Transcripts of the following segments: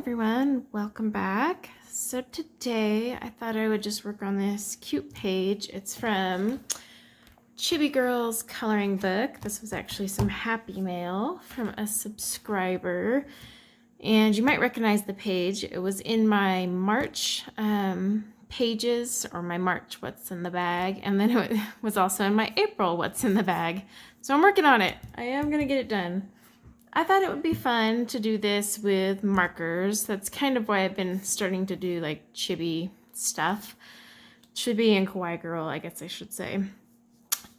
everyone, welcome back. So today I thought I would just work on this cute page. It's from Chibi Girls Coloring Book. This was actually some happy mail from a subscriber, and you might recognize the page. It was in my March pages, or my March What's in the Bag, and then it was also in my April What's in the Bag. So I'm working on it. I am gonna get it done. I thought it would be fun to do this with markers. That's kind of why I've been starting to do like chibi stuff. Chibi and Kawaii Girl, I guess I should say.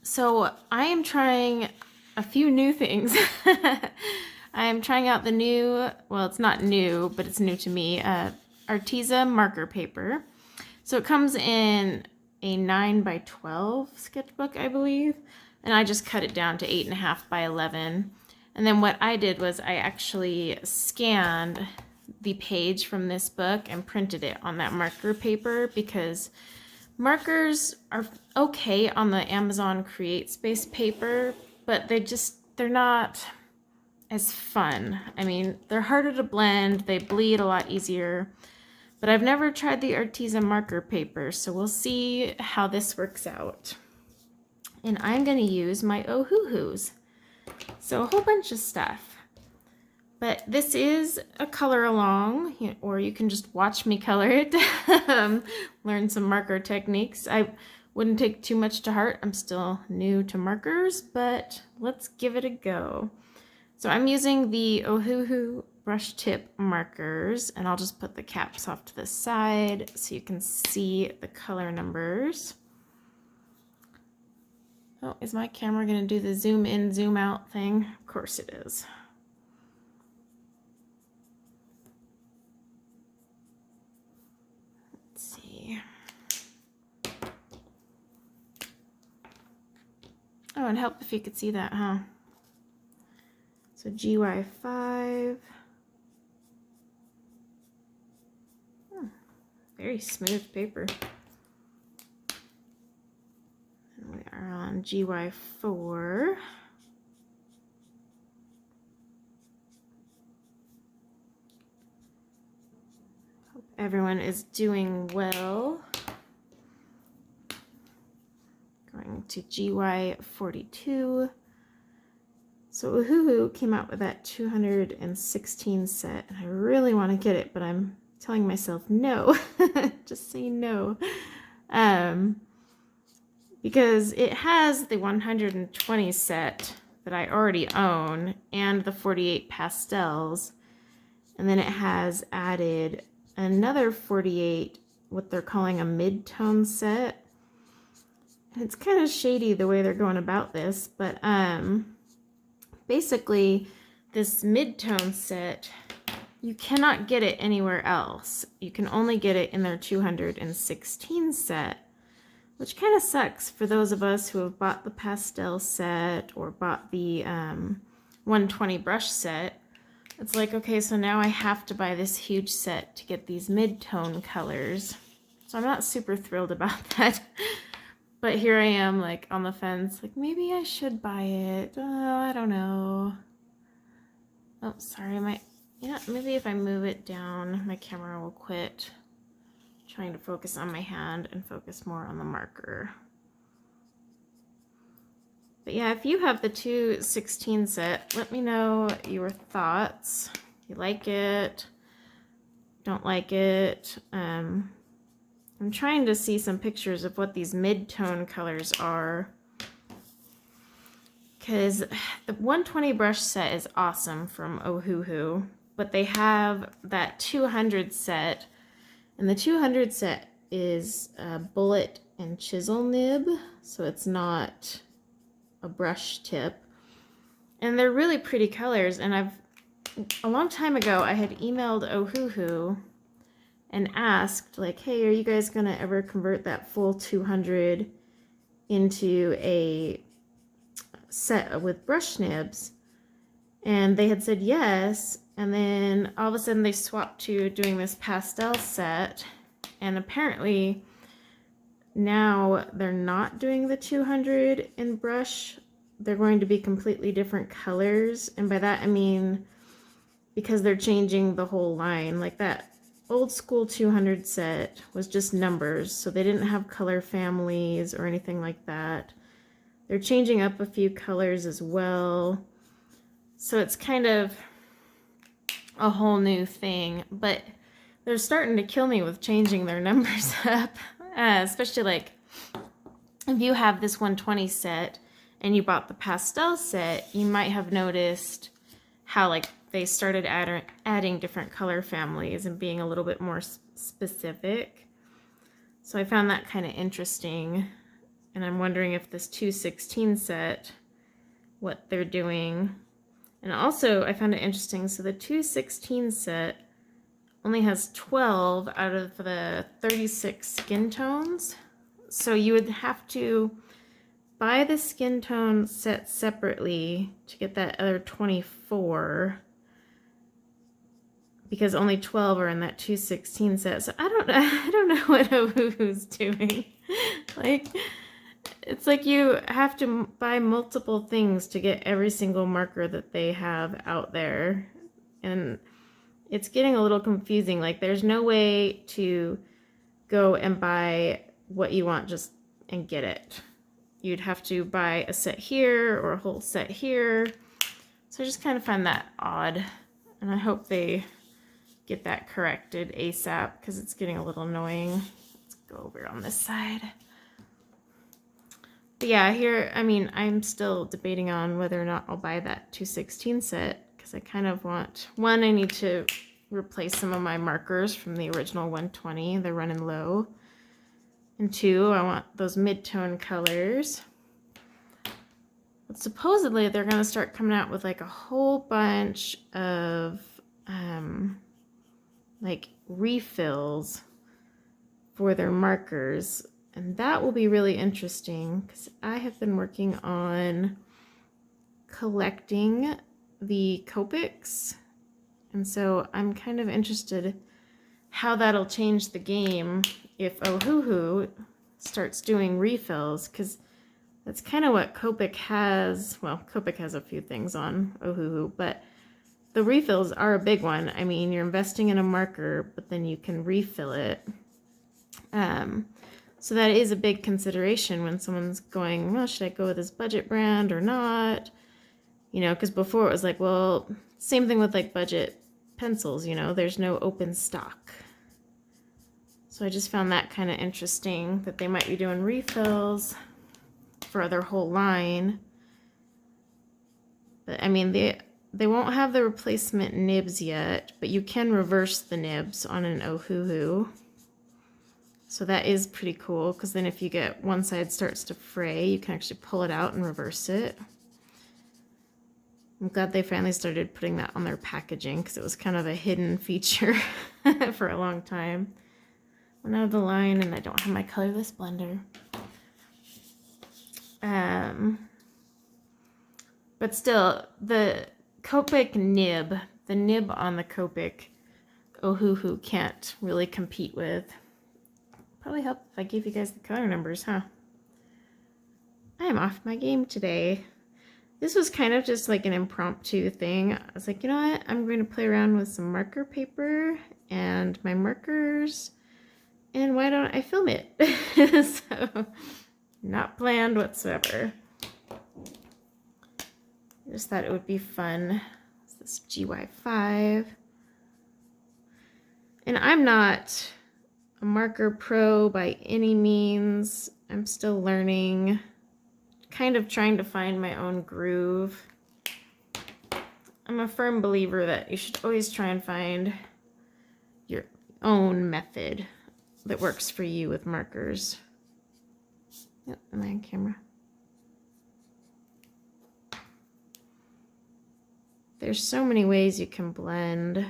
So I am trying a few new things. I am trying out the new, well, it's not new, but it's new to me, Arteza marker paper. So it comes in a 9 by 12 sketchbook, I believe, and I just cut it down to 8.5 by 11. And then what I did was I actually scanned the page from this book and printed it on that marker paper, because markers are okay on the Amazon Create Space paper, but they're not as fun. I mean, they're harder to blend, they bleed a lot easier, but I've never tried the Arteza marker paper, so we'll see how this works out. And I'm going to use my Ohuhus. So a whole bunch of stuff, but this is a color along, or you can just watch me color it, learn some marker techniques. I wouldn't take too much to heart. I'm still new to markers, but let's give it a go. So I'm using the Ohuhu brush tip markers, and I'll just put the caps off to the side so you can see the color numbers. Oh, is my camera going to do the zoom in, zoom out thing? Of course it is. Let's see. Oh, it'd help if you could see that, huh? So GY5. Very smooth paper. We are on GY4. Hope everyone is doing well. Going to GY42. So Ohuhu came out with that 216 set, and I really want to get it, but I'm telling myself no. Just say no. Because it has the 120 set that I already own and the 48 pastels, and then it has added another 48, what they're calling a mid-tone set. And it's kind of shady the way they're going about this, but basically this mid-tone set, you cannot get it anywhere else. You can only get it in their 216 set. Which kind of sucks for those of us who have bought the pastel set or bought the 120 brush set. It's like, okay, so now I have to buy this huge set to get these mid-tone colors. So I'm not super thrilled about that. But here I am, like, on the fence, like, maybe I should buy it. Oh, I don't know. Oh, sorry, maybe if I move it down, my camera will quit trying to focus on my hand and focus more on the marker. But yeah, if you have the 216 set, let me know your thoughts. You like it? Don't like it? I'm trying to see some pictures of what these mid-tone colors are, because the 120 brush set is awesome from Ohuhu, but they have that 200 set. And the 200 set is a bullet and chisel nib, so it's not a brush tip. And they're really pretty colors, and a long time ago, I had emailed Ohuhu and asked, like, hey, are you guys going to ever convert that full 200 into a set with brush nibs? And they had said yes. And then all of a sudden they swapped to doing this pastel set, and apparently now they're not doing the 200 in brush. They're going to be completely different colors, and by that I mean because they're changing the whole line. Like that old school 200 set was just numbers, so they didn't have color families or anything like that. They're changing up a few colors as well. So it's kind of a whole new thing, but they're starting to kill me with changing their numbers up, especially like if you have this 120 set and you bought the pastel set, you might have noticed how like they started adding different color families and being a little bit more specific. So I found that kind of interesting, and I'm wondering if this 216 set, what they're doing. And also I found it interesting, so the 216 set only has 12 out of the 36 skin tones. So you would have to buy the skin tone set separately to get that other 24, because only 12 are in that 216 set. So I don't know what Ohuhu's doing. Like, it's like you have to buy multiple things to get every single marker that they have out there. And it's getting a little confusing. Like, there's no way to go and buy what you want just and get it. You'd have to buy a set here or a whole set here. So I just kind of find that odd. And I hope they get that corrected ASAP, because it's getting a little annoying. Let's go over on this side. But yeah, here, I mean, I'm still debating on whether or not I'll buy that 216 set, because I kind of want, one, I need to replace some of my markers from the original 120. They're running low. And two, I want those mid-tone colors. But supposedly they're going to start coming out with like a whole bunch of like refills for their markers, and that will be really interesting, because I have been working on collecting the Copics, and so I'm kind of interested how that'll change the game if Ohuhu starts doing refills, because that's kind of what Copic has. Well, Copic has a few things on Ohuhu, but the refills are a big one. I mean, you're investing in a marker, but then you can refill it. So that is a big consideration when someone's going, well, should I go with this budget brand or not? You know, because before it was like, well, same thing with like budget pencils, you know, there's no open stock. So I just found that kind of interesting, that they might be doing refills for their whole line. But I mean, they won't have the replacement nibs yet, but you can reverse the nibs on an Ohuhu. So that is pretty cool, because then if you get one side starts to fray, you can actually pull it out and reverse it. I'm glad they finally started putting that on their packaging, because it was kind of a hidden feature for a long time. Went out of the line, and I don't have my colorless blender. But still, the Copic nib, the nib on the Copic Ohuhu can't really compete with. Probably help if I gave you guys the color numbers, huh? I am off my game today. This was kind of just like an impromptu thing. I was like, you know what? I'm going to play around with some marker paper and my markers, and why don't I film it? So, not planned whatsoever. I just thought it would be fun. It's this GY5. And I'm not a marker pro by any means. I'm still learning, kind of trying to find my own groove. I'm a firm believer that you should always try and find your own method that works for you with markers. Yep, am I on camera? There's so many ways you can blend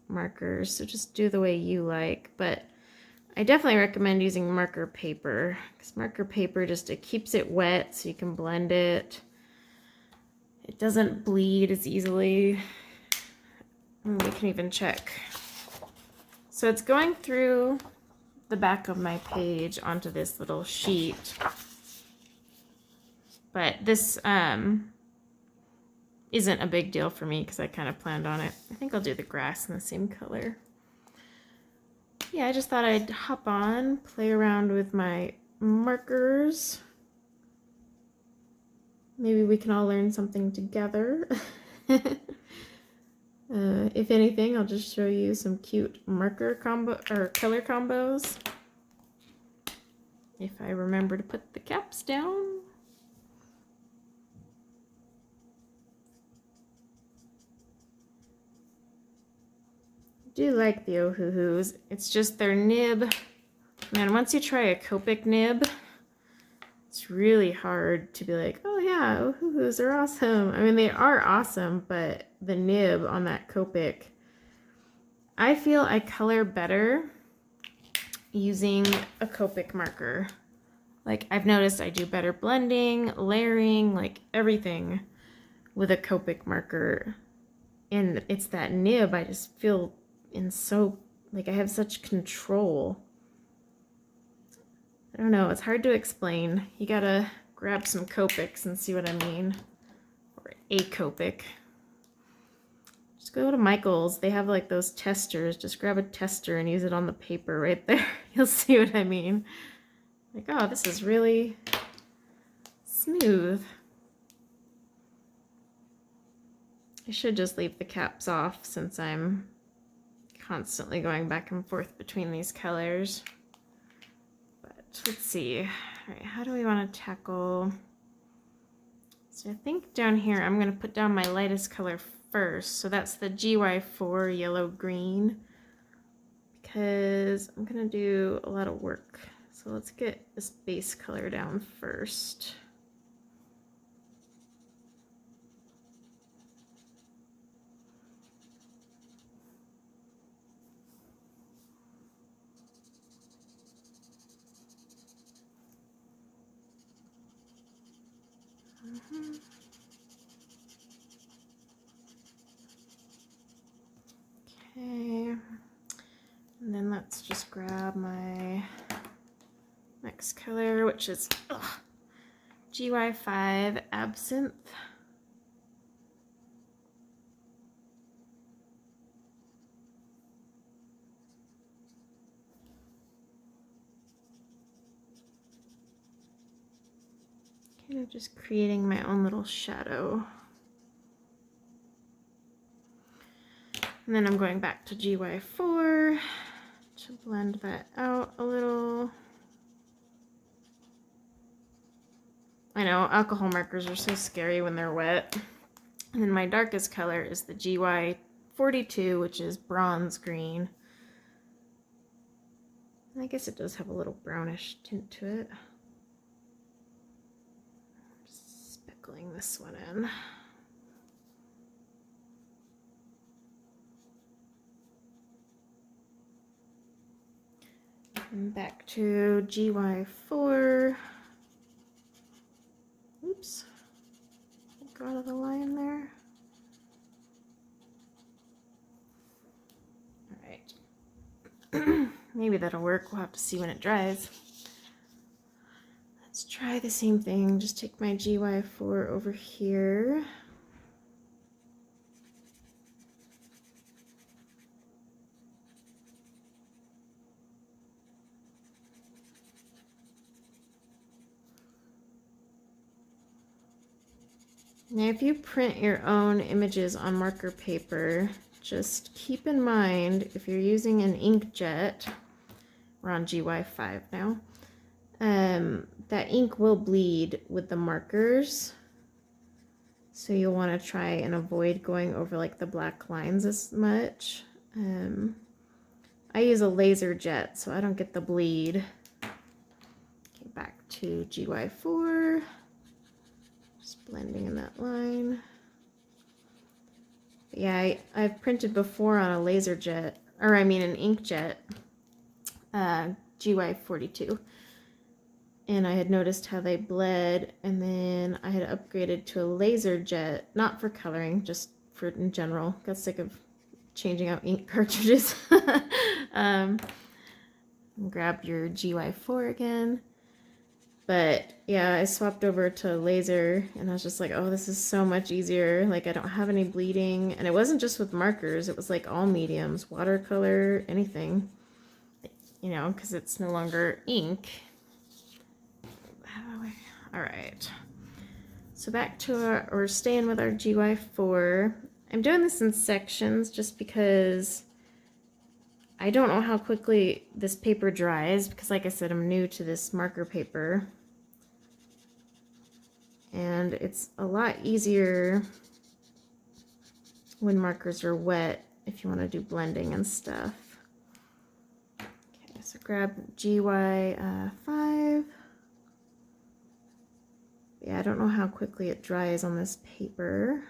markers, so just do the way you like. But I definitely recommend using marker paper, because marker paper just, it keeps it wet so you can blend it. It doesn't bleed as easily. And we can even check. So it's going through the back of my page onto this little sheet. But this isn't a big deal for me because I kind of planned on it. I think I'll do the grass in the same color. Yeah, I just thought I'd hop on, play around with my markers. Maybe we can all learn something together. If anything, I'll just show you some cute marker combo or color combos. If I remember to put the caps down. I do like the Ohuhus. It's just their nib. Man, once you try a Copic nib, it's really hard to be like, oh yeah, Ohuhus are awesome. I mean, they are awesome, but the nib on that Copic, I feel I color better using a Copic marker. Like, I've noticed I do better blending, layering, like everything with a Copic marker. And it's that nib, I just feel like I have such control. I don't know, it's hard to explain. You gotta grab some Copics and see what I mean. Or a Copic. Just go to Michael's. They have like those testers. Just grab a tester and use it on the paper right there. You'll see what I mean. Like, oh, this is really smooth. I should just leave the caps off since I'm constantly going back and forth between these colors. But let's see. All right, how do we want to tackle? So I think down here I'm going to put down my lightest color first. So that's the GY4 yellow green because I'm going to do a lot of work. So let's get this base color down first. Okay, and then let's just grab my next color, which is GY5 Absinthe. Kind of just creating my own little shadow. And then I'm going back to GY4 to blend that out a little. I know, alcohol markers are so scary when they're wet. And then my darkest color is the GY42, which is bronze green. And I guess it does have a little brownish tint to it. Just speckling this one in. And back to GY4. Oops. Go out of the line there. Alright. Maybe that'll work. We'll have to see when it dries. Let's try the same thing. Just take my GY4 over here. Now, if you print your own images on marker paper, just keep in mind if you're using an inkjet, we're on GY5 now, that ink will bleed with the markers. So you'll want to try and avoid going over like the black lines as much. I use a laser jet, so I don't get the bleed. Okay, back to GY4. Just blending in that line. But yeah, I've printed before on a laser jet, or I mean an inkjet, GY42. And I had noticed how they bled, and then I had upgraded to a laser jet, not for coloring, just for in general. Got sick of changing out ink cartridges. Grab your GY4 again. But yeah, I swapped over to laser and I was just like, oh, this is so much easier. Like I don't have any bleeding. And it wasn't just with markers. It was like all mediums, watercolor, anything, you know, because it's no longer ink. All right. So back to we're staying with our GY4. I'm doing this in sections just because I don't know how quickly this paper dries because like I said, I'm new to this marker paper. And it's a lot easier when markers are wet if you want to do blending and stuff. Okay, so grab GY5. Yeah, I don't know how quickly it dries on this paper.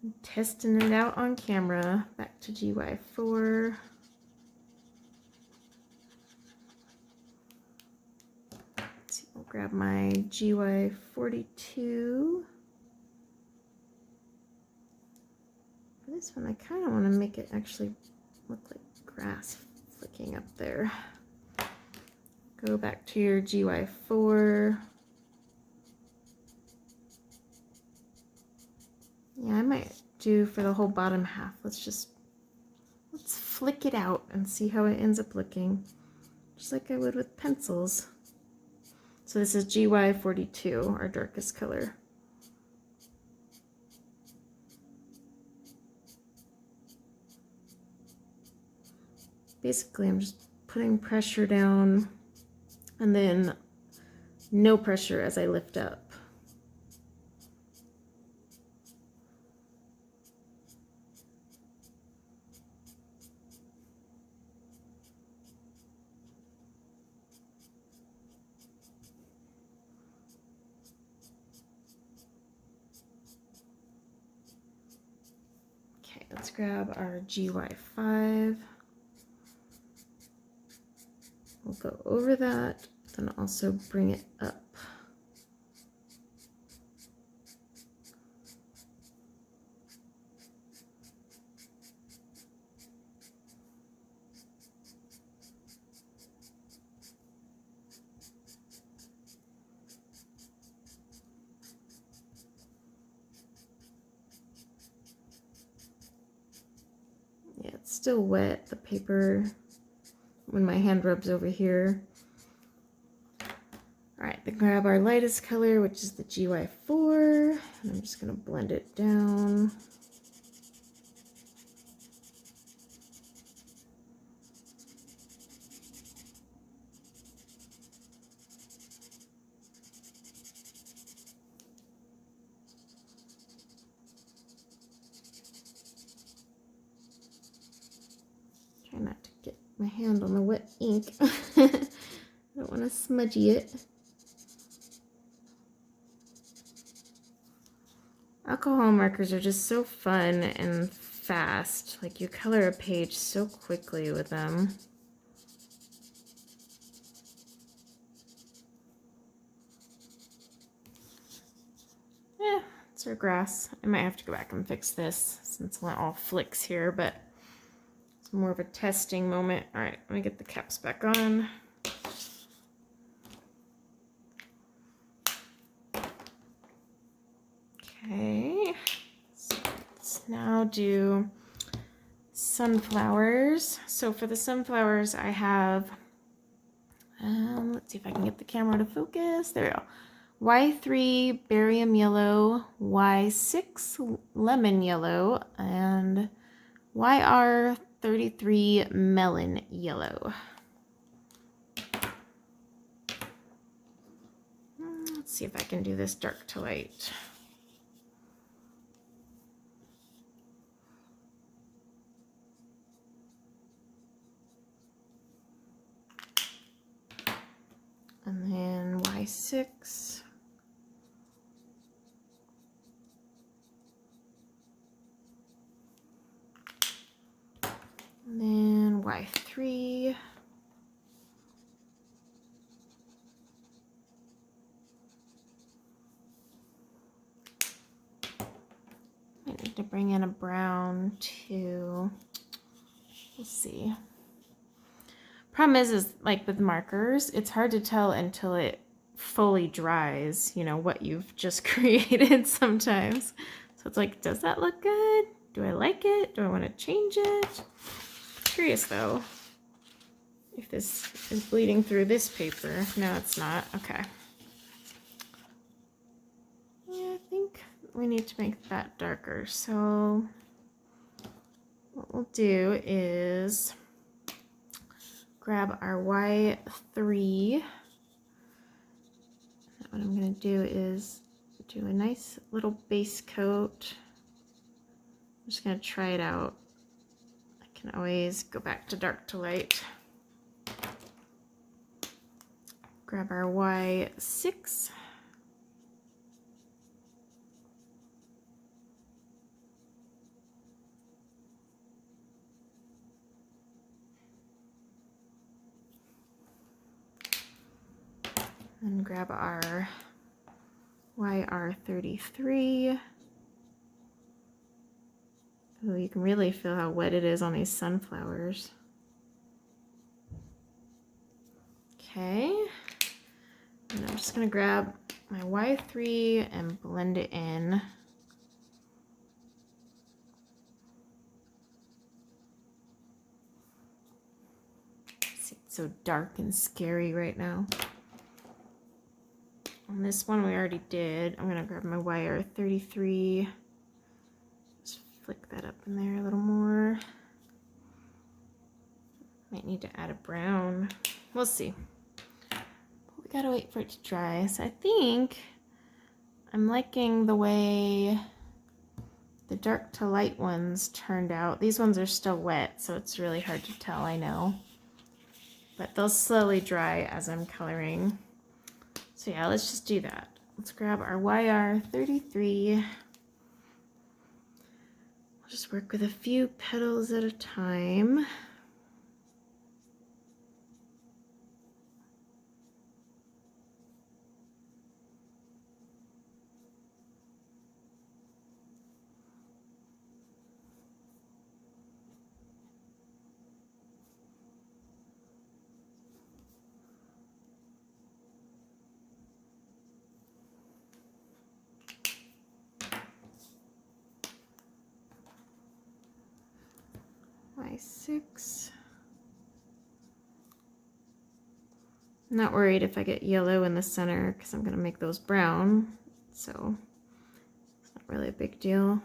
I'm testing it out on camera. Back to GY4. Let's see, I'll grab my GY42. For this one, I kind of want to make it actually look like grass flicking up there. Go back to your GY4. Yeah, I might do for the whole bottom half. Let's flick it out and see how it ends up looking. Just like I would with pencils. So this is GY42, our darkest color. Basically, I'm just putting pressure down and then no pressure as I lift up. Okay, let's grab our GY5. We'll go over that, then also bring it up. Yeah, it's still wet, the paper, when my hand rubs over here. All right, then grab our lightest color, which is the GY4, and I'm just gonna blend it down. Try not to get my hand on the wet ink. I don't want to smudgy it. Alcohol markers are just so fun and fast. Like you color a page so quickly with them. Yeah, it's our grass. I might have to go back and fix this since it all flicks here, but it's more of a testing moment. All right, let me get the caps back on. Okay, so let's now do sunflowers. So for the sunflowers, I have, let's see if I can get the camera to focus. There we go. Y3 barium yellow, Y6 lemon yellow, and YR33 melon yellow. Let's see if I can do this dark to light. And then Y6. And then Y3. I need to bring in a brown too. Let's see. Problem is like with markers, it's hard to tell until it fully dries, you know, what you've just created sometimes. So it's like, does that look good? Do I like it? Do I want to change it? Curious though, if this is bleeding through this paper. No, it's not. Okay. Yeah, I think we need to make that darker. So what we'll do is grab our Y3. What I'm going to do is do a nice little base coat. I'm just going to try it out. I can always go back to dark to light. Grab our Y6. And grab our YR33. Oh, you can really feel how wet it is on these sunflowers. Okay. And I'm just gonna grab my Y3 and blend it in. It's so dark and scary right now. On this one we already did. I'm gonna grab my YR33. Just flick that up in there a little more. Might need to add a brown. We'll see. We gotta wait for it to dry. So I think I'm liking the way the dark to light ones turned out. These ones are still wet, so it's really hard to tell, I know. But they'll slowly dry as I'm coloring. So yeah, let's just do that. Let's grab our YR33. We'll just work with a few petals at a time. Y6. I'm not worried if I get yellow in the center because I'm going to make those brown, so it's not really a big deal.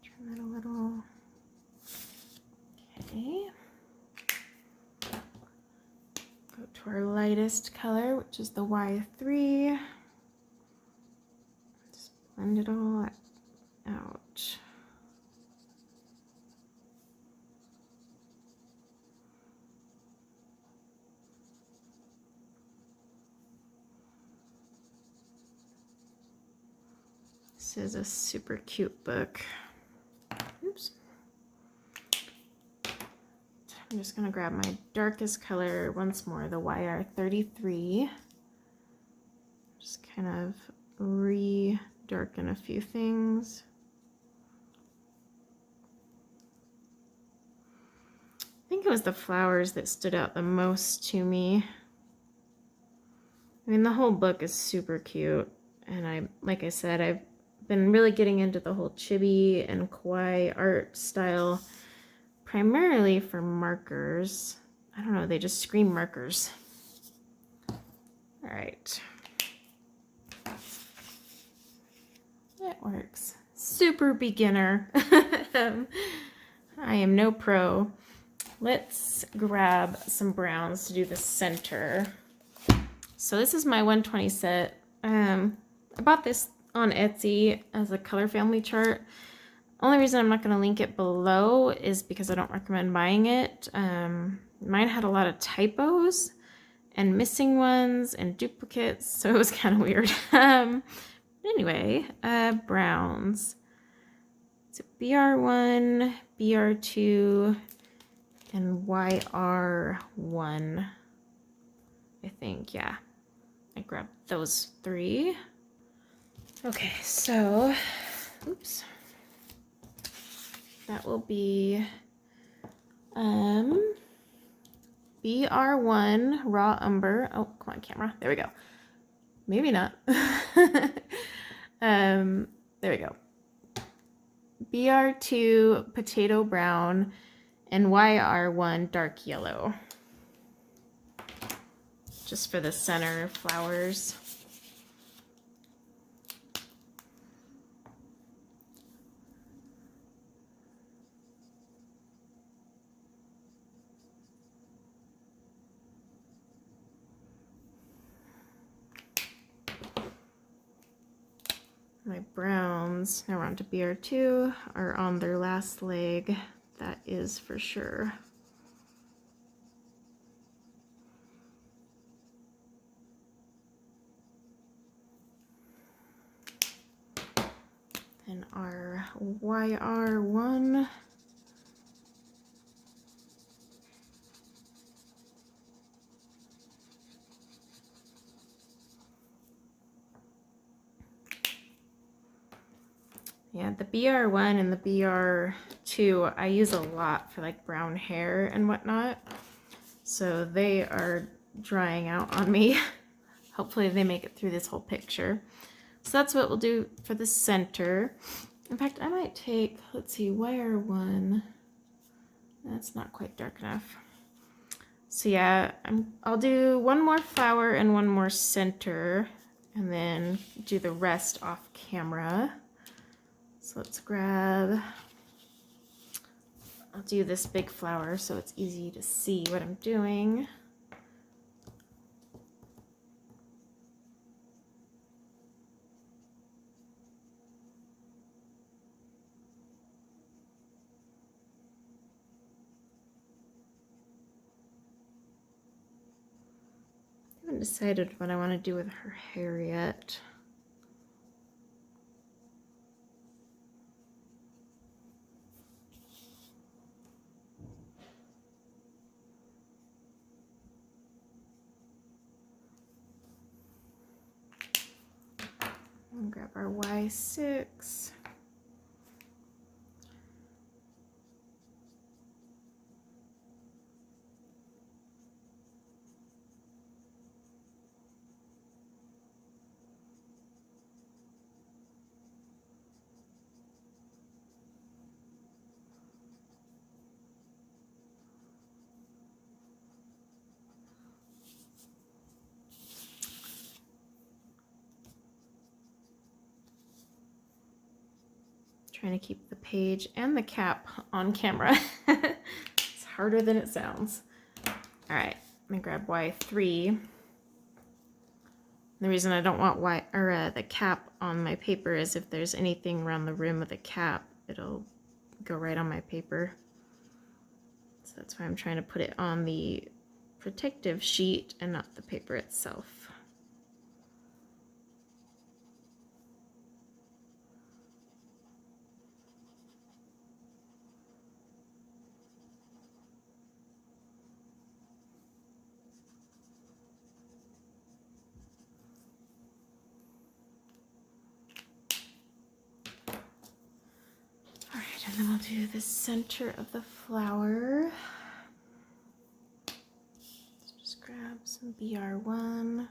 Turn that a little. Okay. Go to our lightest color, which is the Y3. Just blend it all out. This is a super cute book. Oops. I'm just going to grab my darkest color once more, the YR33. Just kind of re-darken a few things. I think it was the flowers that stood out the most to me. I mean, the whole book is super cute, and like I said, I've been really getting into the whole chibi and kawaii art style, primarily for markers. I don't know, they just scream markers. All right. It works. Super beginner. I am no pro. Let's grab some browns to do the center. So this is my 120 set. I bought this on Etsy as a color family chart. Only reason I'm not going to link it below is because I don't recommend buying it. Mine had a lot of typos and missing ones and duplicates, so it was kind of weird. Anyway, browns. So BR1, BR2, and YR1, I think, yeah. I grabbed those three. Okay, so, oops, that will be BR1 Raw Umber. Oh, come on, camera. There we go. Maybe not. There we go. BR2 Potato Brown and YR1 Dark Yellow. Just for the center flowers. My browns, now we're on to BR2, are on their last leg. That is for sure. And our YR1. Yeah, the BR1 and the BR2 I use a lot for like brown hair and whatnot. So they are drying out on me. Hopefully they make it through this whole picture. So that's what we'll do for the center. In fact, I might take, let's see, YR1. That's not quite dark enough. So yeah, I'll do one more flower and one more center and then do the rest off camera. So let's grab, I'll do this big flower so it's easy to see what I'm doing. I haven't decided what I want to do with her hair yet. I'll grab our Y6. Trying to keep the page and the cap on camera. It's harder than it sounds. All right, I'm gonna grab Y3. The reason I don't want the cap on my paper is if there's anything around the rim of the cap, it'll go right on my paper. So that's why I'm trying to put it on the protective sheet and not the paper itself. And then we'll do the center of the flower. Just grab some BR1.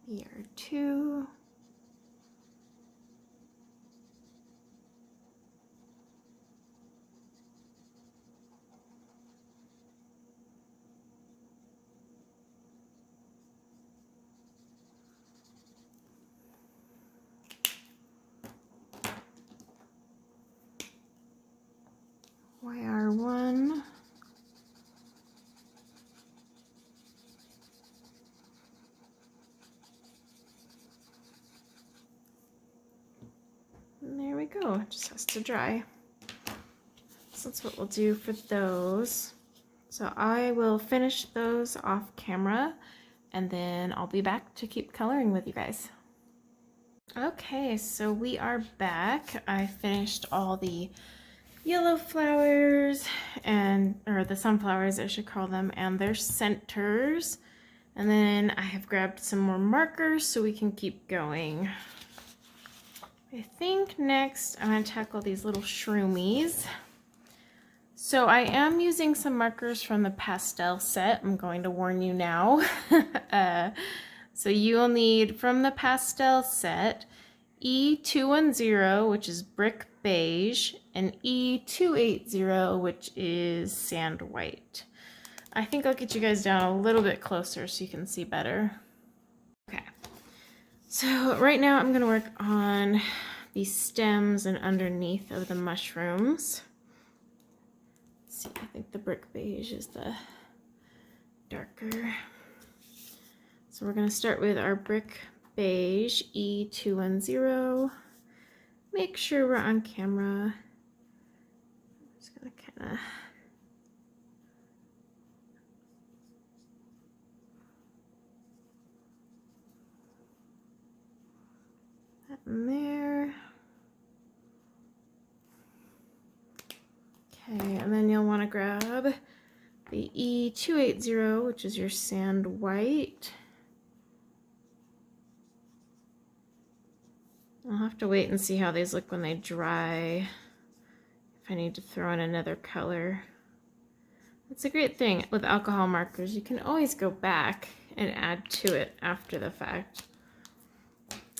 BR2. YR1. And there we go, it just has to dry. So that's what we'll do for those. So I will finish those off camera and then I'll be back to keep coloring with you guys. Okay, so we are back. I finished all the yellow flowers or the sunflowers I should call them, and their centers. And then I have grabbed some more markers so we can keep going. I think next I'm going to tackle these little shroomies. So I am using some markers from the pastel set. I'm going to warn you now. So you'll need from the pastel set E210, which is brick beige, and E280, which is sand white. I think I'll get you guys down a little bit closer so you can see better. Okay, so right now I'm going to work on the stems and underneath of the mushrooms. Let's see, I think the brick beige is the darker. So we're going to start with our brick beige, E210. Make sure we're on camera. I'm just going to kind of that in there. Okay, and then you'll want to grab the E280, which is your sand white. I'll have to wait and see how these look when they dry, if I need to throw in another color. It's a great thing with alcohol markers. You can always go back and add to it after the fact.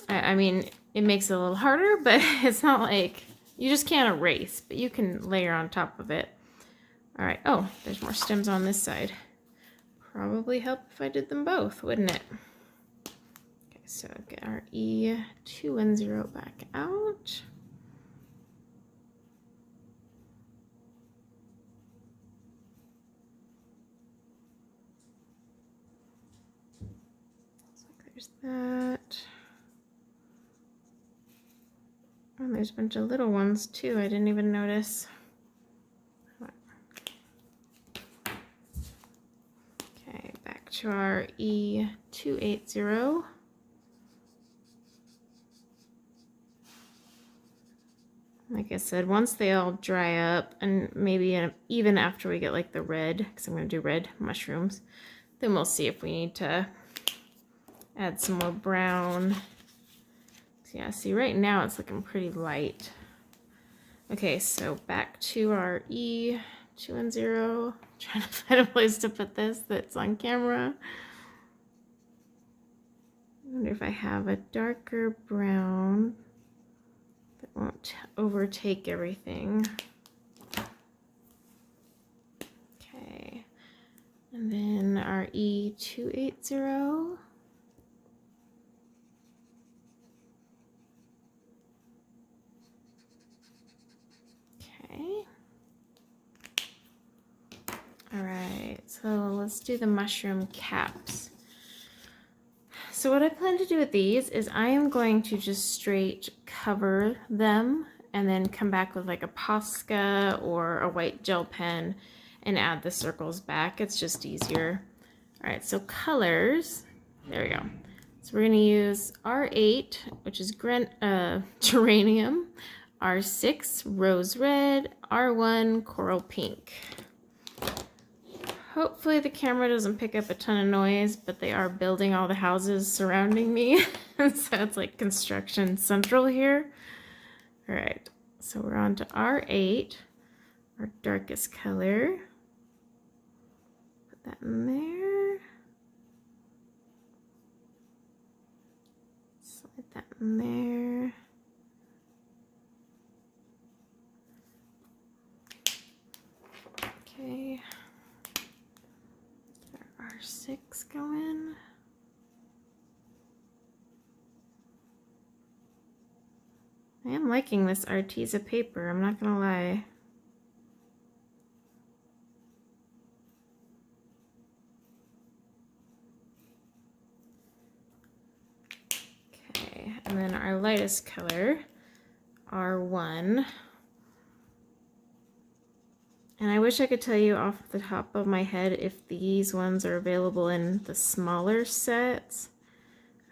I mean, it makes it a little harder, but it's not like you just can't erase, but you can layer on top of it. All right, oh, there's more stems on this side. Probably help if I did them both, wouldn't it? Okay, so get our E210 back out. So there's that. And there's a bunch of little ones too, I didn't even notice. Okay, back to our E280. Like I said, once they all dry up, and maybe even after we get like the red, because I'm going to do red mushrooms, then we'll see if we need to add some more brown. So yeah, see right now it's looking pretty light. Okay, so back to our E210. Trying to find a place to put this that's on camera. I wonder if I have a darker brown that won't overtake everything. Okay, and then our E280. Okay. All right, so let's do the mushroom caps. So what I plan to do with these is I am going to just straight cover them and then come back with like a Posca or a white gel pen and add the circles back. It's just easier. All right, so colors, there we go. So we're gonna use R8, which is geranium, R6, rose red, R1, coral pink. Hopefully the camera doesn't pick up a ton of noise, but they are building all the houses surrounding me. So it's like construction central here. All right, so we're on to R8, our darkest color. Put that in there. Slide that in there. Okay. R6 going. I am liking this Arteza paper, I'm not gonna lie. Okay, and then our lightest color, R1. And I wish I could tell you off the top of my head if these ones are available in the smaller sets.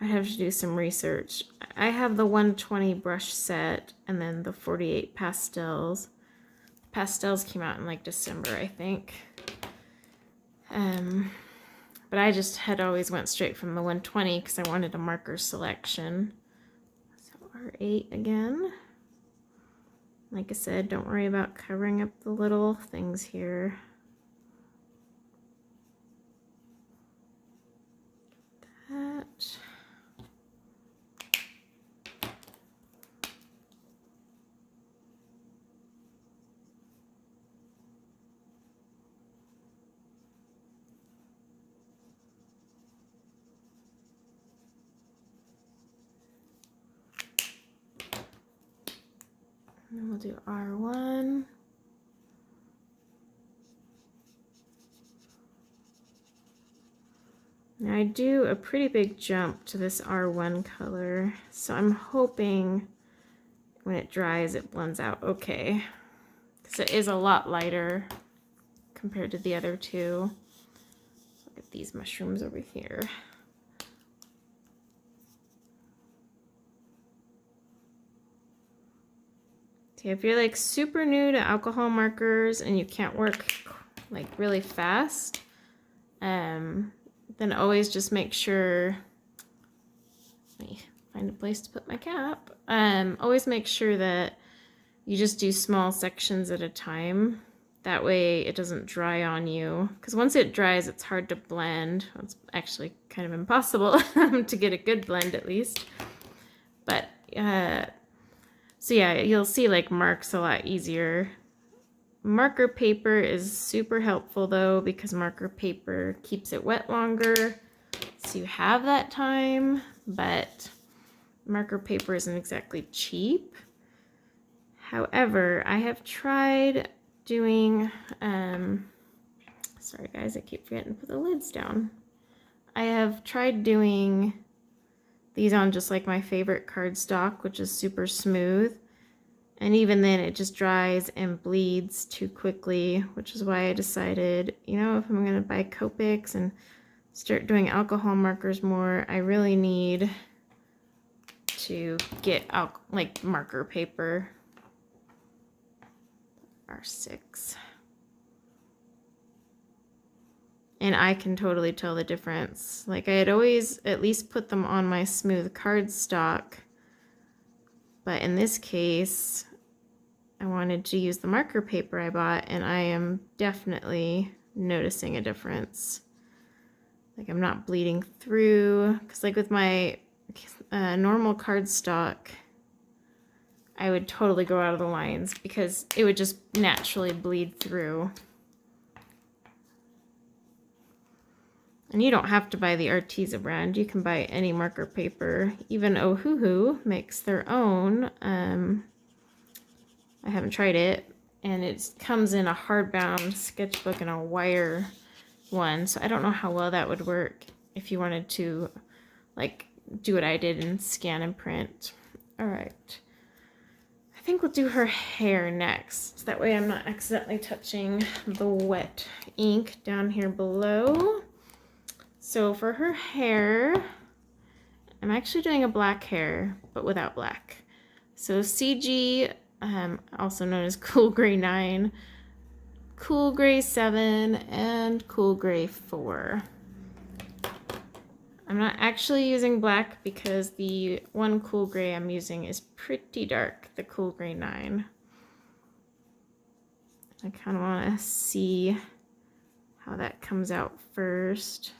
I have to do some research. I have the 120 brush set and then the 48 pastels. Pastels came out in like December, I think. But I just had always went straight from the 120 because I wanted a marker selection. So R8 again. Like I said, don't worry about covering up the little things here. That. And then we'll do R1. Now I do a pretty big jump to this R1 color, so I'm hoping when it dries it blends out okay, because it is a lot lighter compared to the other two. Look at these mushrooms over here. Okay, if you're like super new to alcohol markers and you can't work like really fast, then always just make sure, let me find a place to put my cap. Always make sure that you just do small sections at a time. That way it doesn't dry on you. Because once it dries, it's hard to blend. It's actually kind of impossible to get a good blend at least. But so yeah, you'll see like marks a lot easier. Marker paper is super helpful though, because marker paper keeps it wet longer, so you have that time, but marker paper isn't exactly cheap. However, I have tried doing, sorry guys, I keep forgetting to put the lids down. I have tried doing these on just like my favorite cardstock, which is super smooth. And even then it just dries and bleeds too quickly, which is why I decided, you know, if I'm going to buy Copics and start doing alcohol markers more, I really need to get like marker paper. R6. And I can totally tell the difference. Like I had always at least put them on my smooth cardstock, but in this case, I wanted to use the marker paper I bought, and I am definitely noticing a difference. Like I'm not bleeding through, because like with my normal cardstock, I would totally go out of the lines because it would just naturally bleed through. And you don't have to buy the Arteza brand. You can buy any marker paper. Even Ohuhu makes their own. I haven't tried it. And it comes in a hardbound sketchbook and a wire one. So I don't know how well that would work if you wanted to like do what I did and scan and print. All right. I think we'll do her hair next. That way I'm not accidentally touching the wet ink down here below. So for her hair, I'm actually doing a black hair, but without black. So CG, also known as Cool Gray 9, Cool Gray 7, and Cool Gray 4. I'm not actually using black because the one Cool Gray I'm using is pretty dark, the Cool Gray 9. I kind of want to see how that comes out first.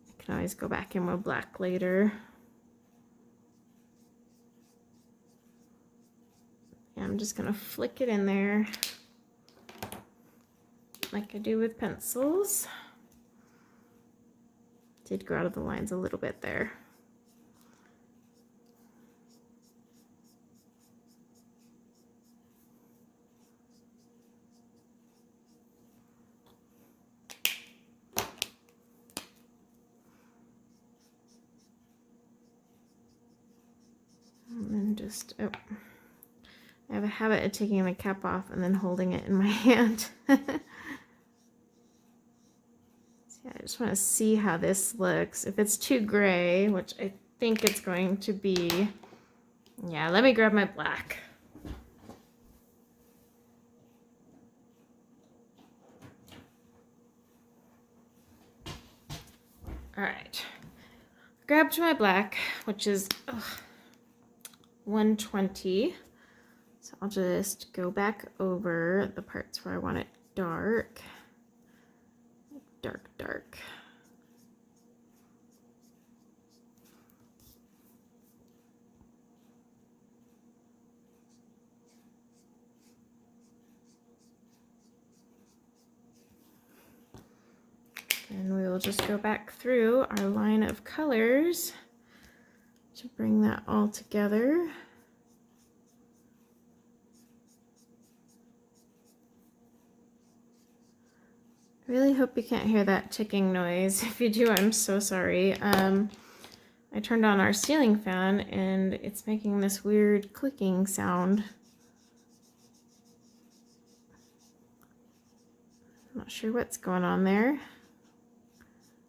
I can always go back in with black later. And I'm just going to flick it in there like I do with pencils. Did go out of the lines a little bit there. And then just, oh, I have a habit of taking my cap off and then holding it in my hand. See I just want to see how this looks. If it's too gray, which I think it's going to be, yeah, let me grab my black. All right, grabbed my black, which is 120. So I'll just go back over the parts where I want it dark, dark, dark. And we will just go back through our line of colors to bring that all together. I really hope you can't hear that ticking noise. If you do, I'm so sorry. I turned on our ceiling fan and it's making this weird clicking sound. I'm not sure what's going on there.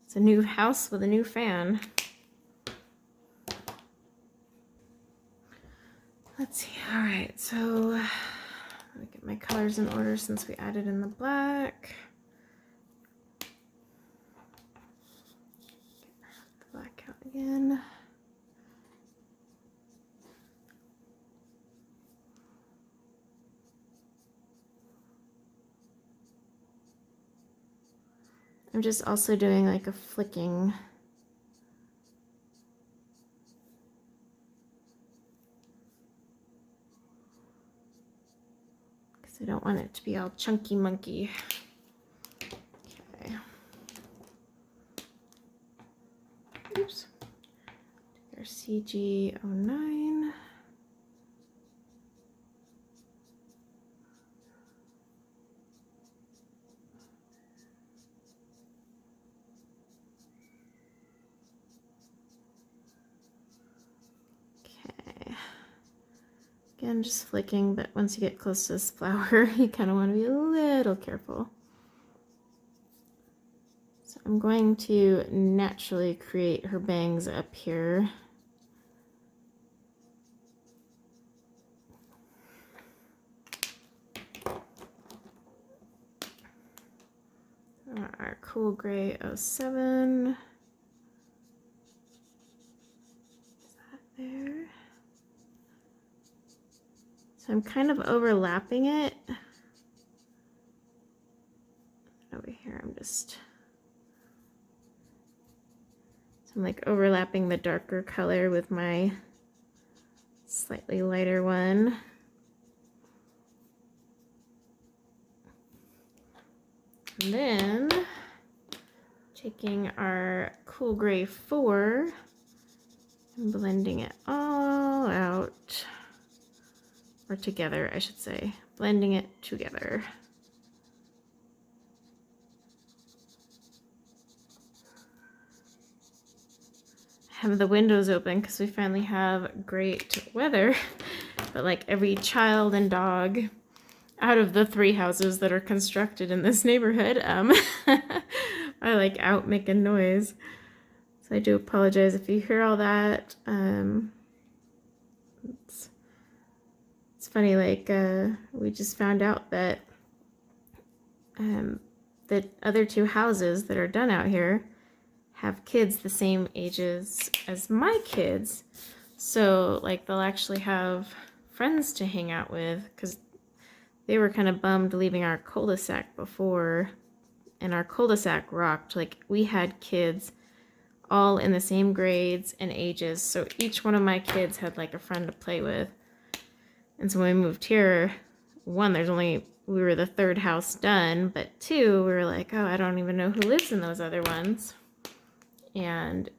It's a new house with a new fan. Let's see. All right, so let me get my colors in order since we added in the black. Get the black out again. I'm just also doing like a flicking. Because I don't want it to be all chunky monkey. Okay. Oops. Our CG09. Again, just flicking, but once you get close to this flower, you kind of want to be a little careful. So I'm going to naturally create her bangs up here. Our cool gray 07. Is that there? So I'm kind of overlapping it. Over here, so I'm like overlapping the darker color with my slightly lighter one. And then taking our cool gray 4 and blending it all out. Or together, I should say. Blending it together. I have the windows open because we finally have great weather. But like every child and dog out of the 3 houses that are constructed in this neighborhood, are like out making noise. So I do apologize if you hear all that. It's funny, like, we just found out that the other 2 houses that are done out here have kids the same ages as my kids. So, like, they'll actually have friends to hang out with, because they were kind of bummed leaving our cul-de-sac before, and our cul-de-sac rocked. Like, we had kids all in the same grades and ages, so each one of my kids had, like, a friend to play with. And so when we moved here, 1, we were the 3rd house done, but 2, we were like, oh, I don't even know who lives in those other ones. And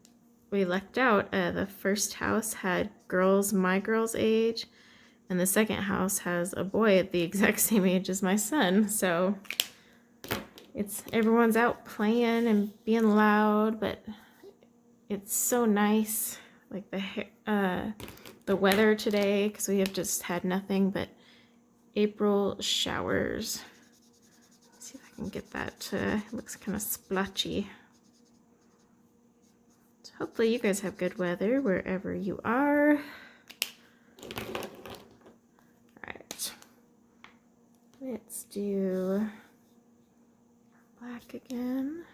we lucked out. The first house had girls my girl's age, and the second house has a boy at the exact same age as my son. So everyone's out playing and being loud, but it's so nice. Like the weather today, because we have just had nothing but April showers. Let's see if I can get that. It looks kind of splotchy. Hopefully you guys have good weather wherever you are. All right, let's do black again.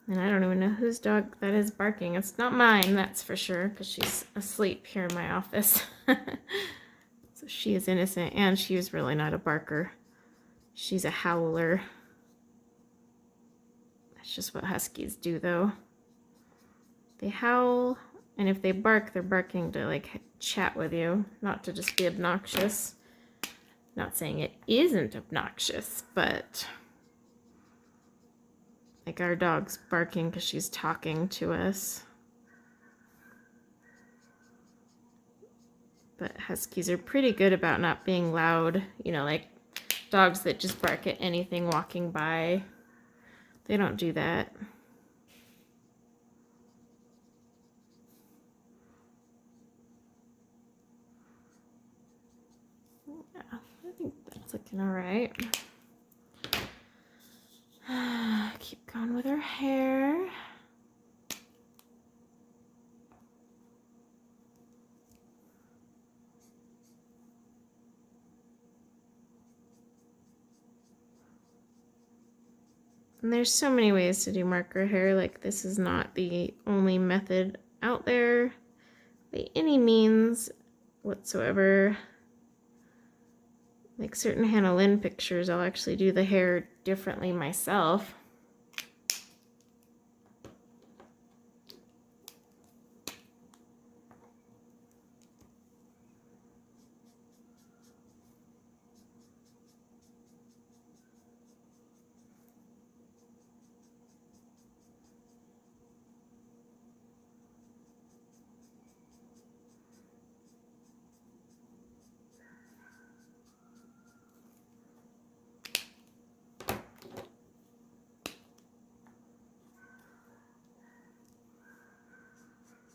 And I don't even know whose dog that is barking. It's not mine, that's for sure, because she's asleep here in my office. So she is innocent, and she was really not a barker. She's a howler. That's just what huskies do, though. They howl, and if they bark, they're barking to, like, chat with you, not to just be obnoxious. Not saying it isn't obnoxious, but... like our dog's barking because she's talking to us. But huskies are pretty good about not being loud. You know, like dogs that just bark at anything walking by. They don't do that. Yeah, I think that's looking all right. Keep going with her hair. And there's so many ways to do marker hair. Like, this is not the only method out there by any means whatsoever. Like certain Hannah Lynn pictures, I'll actually do the hair differently myself.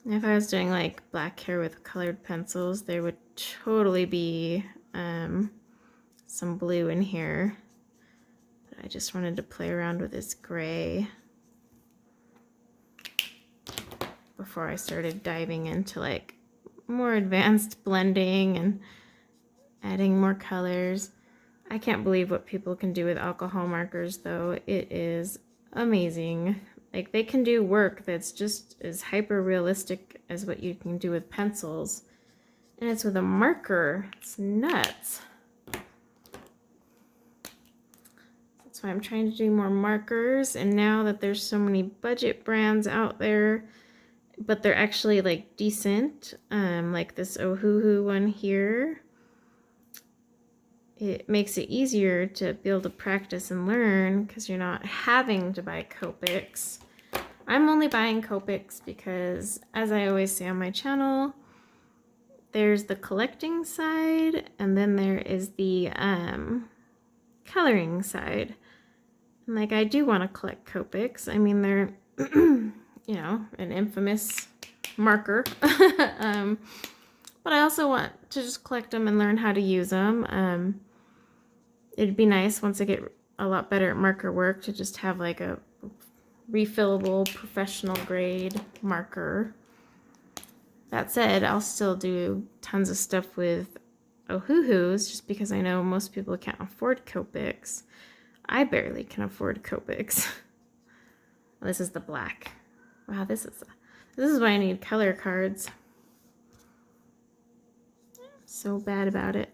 If I was doing like black hair with colored pencils, there would totally be some blue in here. But I just wanted to play around with this gray before I started diving into like more advanced blending and adding more colors. I can't believe what people can do with alcohol markers, though. It is amazing. Like, they can do work that's just as hyper realistic as what you can do with pencils, and it's with a marker. It's nuts. That's why I'm trying to do more markers, and now that there's so many budget brands out there, but they're actually like decent, like this Ohuhu one here, it makes it easier to be able to practice and learn because you're not having to buy Copics. I'm only buying Copics because, as I always say on my channel, there's the collecting side and then there is the coloring side. And like, I do want to collect Copics. I mean, they're, you know, an infamous marker. But I also want to just collect them and learn how to use them. It'd be nice once I get a lot better at marker work to just have like a refillable professional grade marker. That said, I'll still do tons of stuff with Ohuhus just because I know most people can't afford Copics. I barely can afford Copics. This is the black. Wow, this is why I need color cards. So bad about it.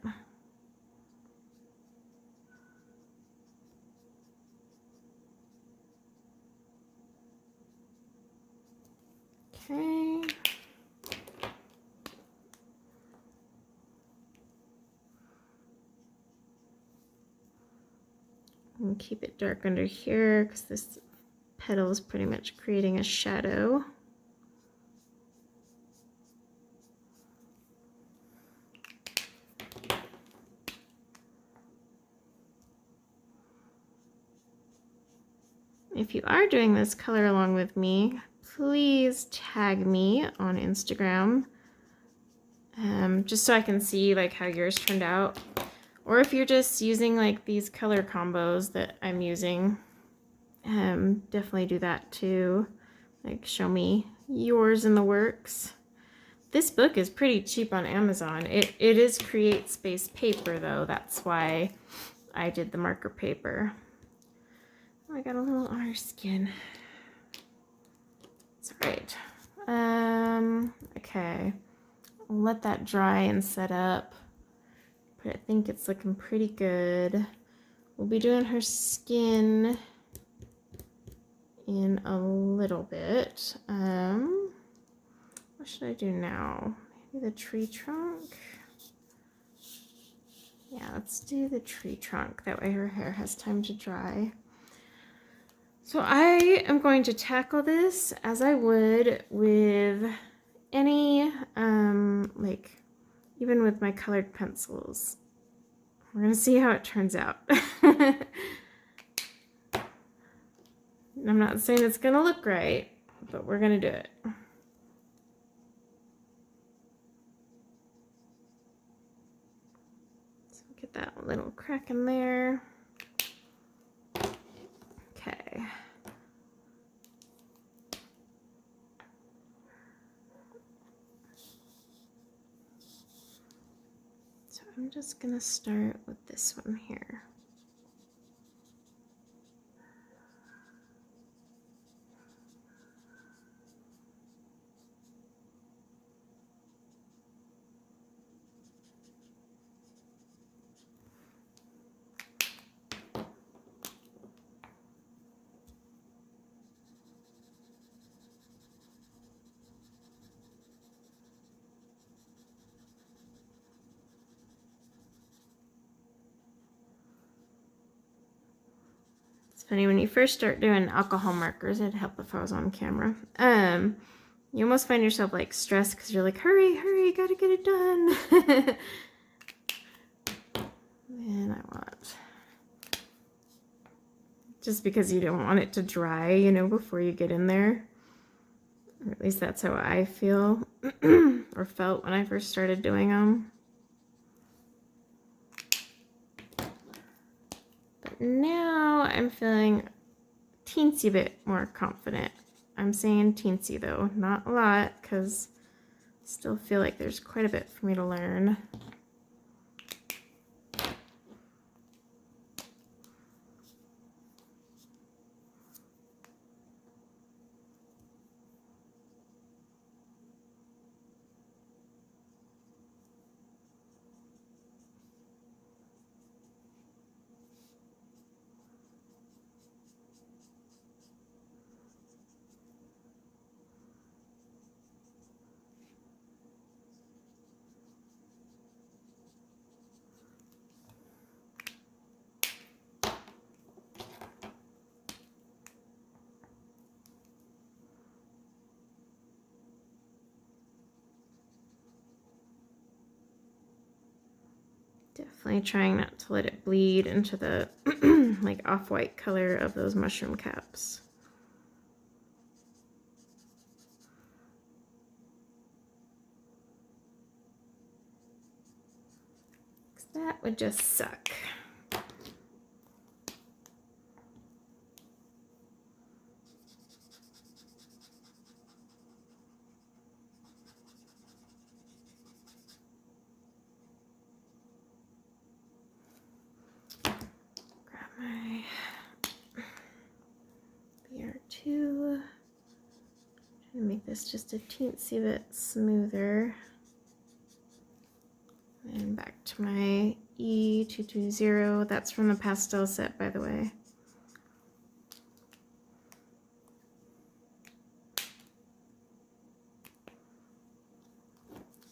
Okay. And keep it dark under here because this petal is pretty much creating a shadow. If you are doing this color along with me, please tag me on Instagram, just so I can see like how yours turned out. Or if you're just using like these color combos that I'm using, definitely do that too. Like show me yours in the works. This book is pretty cheap on Amazon. It is Create Space paper though. That's why I did the marker paper. Oh, I got a little on her skin. It's all right. Okay. I'll let that dry and set up. But I think it's looking pretty good. We'll be doing her skin in a little bit. What should I do now? Maybe the tree trunk? Yeah, let's do the tree trunk. That way her hair has time to dry. So I am going to tackle this as I would with any, like, even with my colored pencils. We're gonna see how it turns out. I'm not saying it's gonna look right, but we're gonna do it. So get that little crack in there. Okay. So I'm just gonna start with this one here. It's funny, when you first start doing alcohol markers, it'd help if I was on camera. You almost find yourself like stressed because you're like, hurry, hurry, gotta get it done. And I want, just because you don't want it to dry, you know, before you get in there. Or at least that's how I feel or felt when I first started doing them. But now I'm feeling a teensy bit more confident. I'm saying teensy though, not a lot, because I still feel like there's quite a bit for me to learn. Definitely trying not to let it bleed into the like off-white color of those mushroom caps. That would just suck. Grab my BR2. Trying to make this just a teensy bit smoother. And back to my E220. That's from the pastel set, by the way.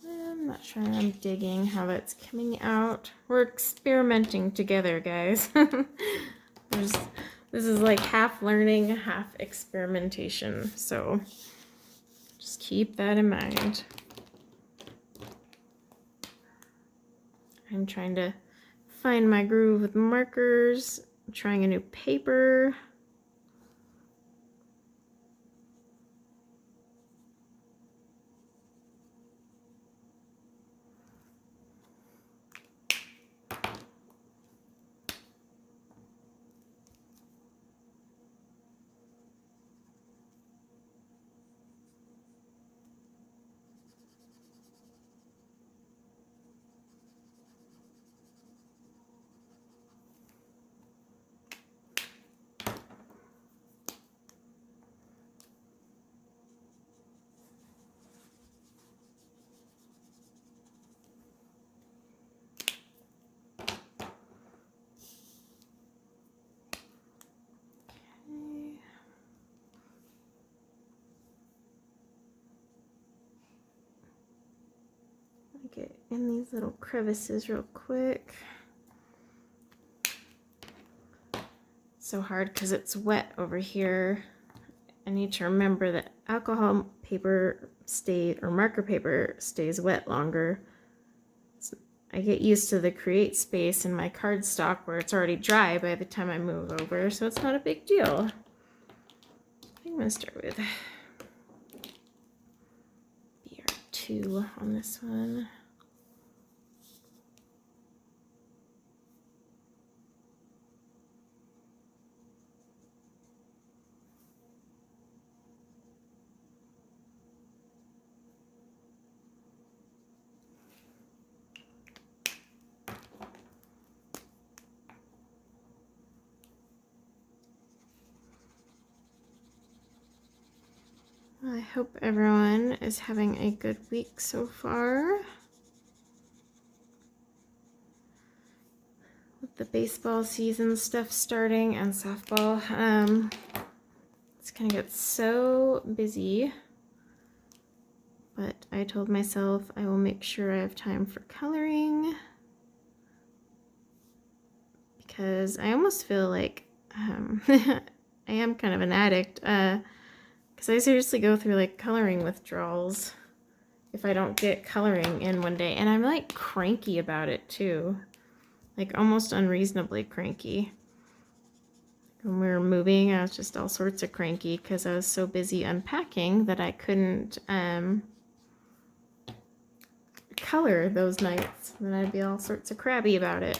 I'm not sure I'm digging how that's coming out. We're experimenting together, guys. This is like half learning, half experimentation. So just keep that in mind. I'm trying to find my groove with markers. I'm trying a new paper. get in these little crevices real quick. So hard because it's wet over here. I need to remember that alcohol paper or marker paper stays wet longer. So I get used to the create space in my cardstock where it's already dry by the time I move over, so it's not a big deal. I'm going to start with BR2 on this one. I hope everyone is having a good week so far. With the baseball season stuff starting and softball, it's gonna get so busy. But I told myself I will make sure I have time for coloring because I almost feel like I am kind of an addict. Because I seriously go through like coloring withdrawals if I don't get coloring in one day. And I'm like cranky about it too. Like almost unreasonably cranky. When we were moving, I was just all sorts of cranky because I was so busy unpacking that I couldn't color those nights. And I'd be all sorts of crabby about it.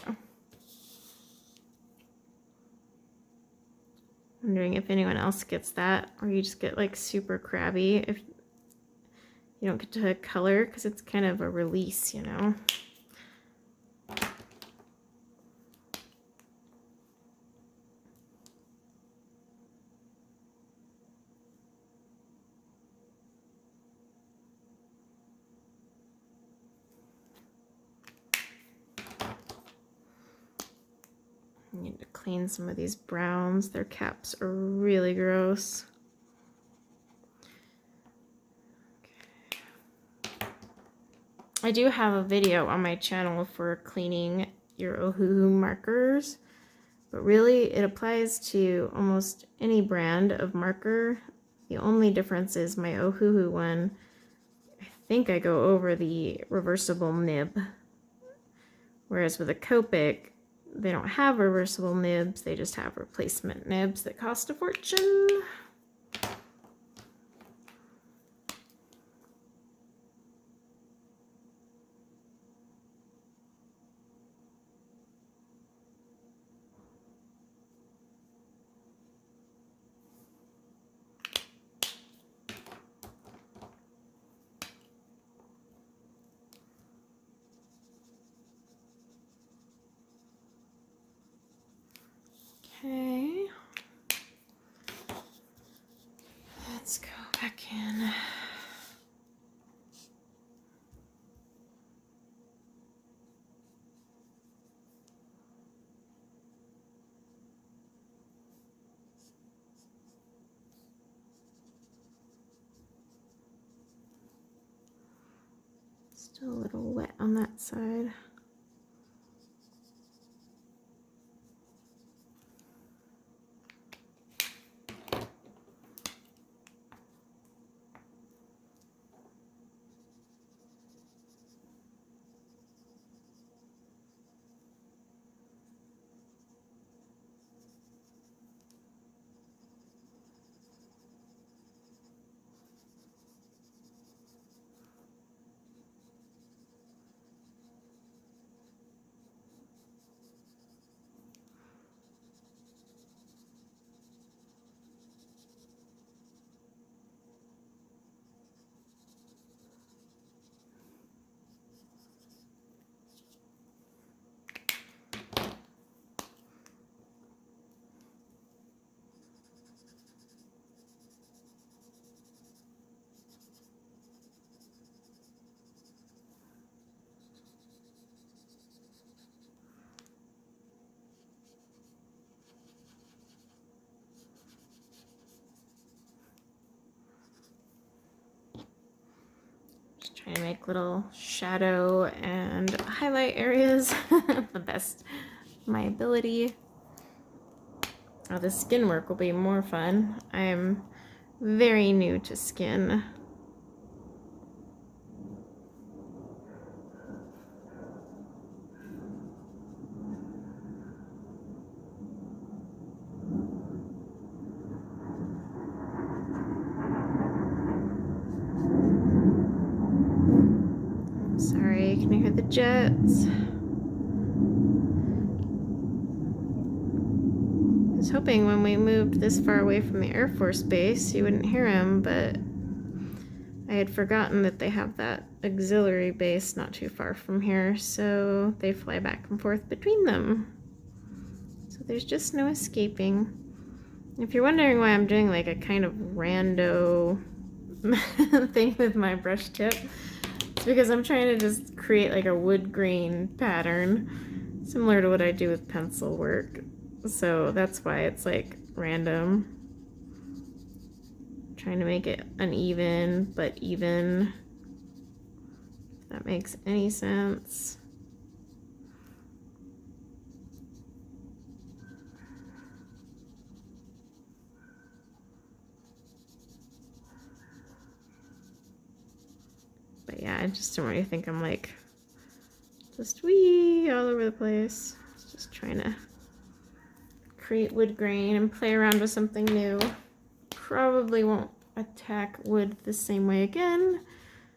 Wondering if anyone else gets that, or you just get like super crabby if you don't get to color, because it's kind of a release, you know. I need to clean some of these browns. Their caps are really gross. Okay. I do have a video on my channel for cleaning your Ohuhu markers, but really it applies to almost any brand of marker. The only difference is my Ohuhu one, I think I go over the reversible nib, whereas with a Copic, they don't have reversible nibs, they just have replacement nibs that cost a fortune. Okay, let's go back in. Still a little wet on that side. Trying to make little shadow and highlight areas the best of my ability. Oh, the skin work will be more fun. I'm very new to skin. Sorry, can you hear the jets? I was hoping when we moved this far away from the Air Force Base you wouldn't hear them, but I had forgotten that they have that auxiliary base not too far from here, so they fly back and forth between them. So there's just no escaping. If you're wondering why I'm doing like a kind of rando thing with my brush tip, it's because I'm trying to just create like a wood grain pattern similar to what I do with pencil work. So that's why it's like random. Trying to make it uneven but even, if that makes any sense. But yeah, I just don't want you to think I'm like just wee all over the place. Just trying to create wood grain and play around with something new. Probably won't attack wood the same way again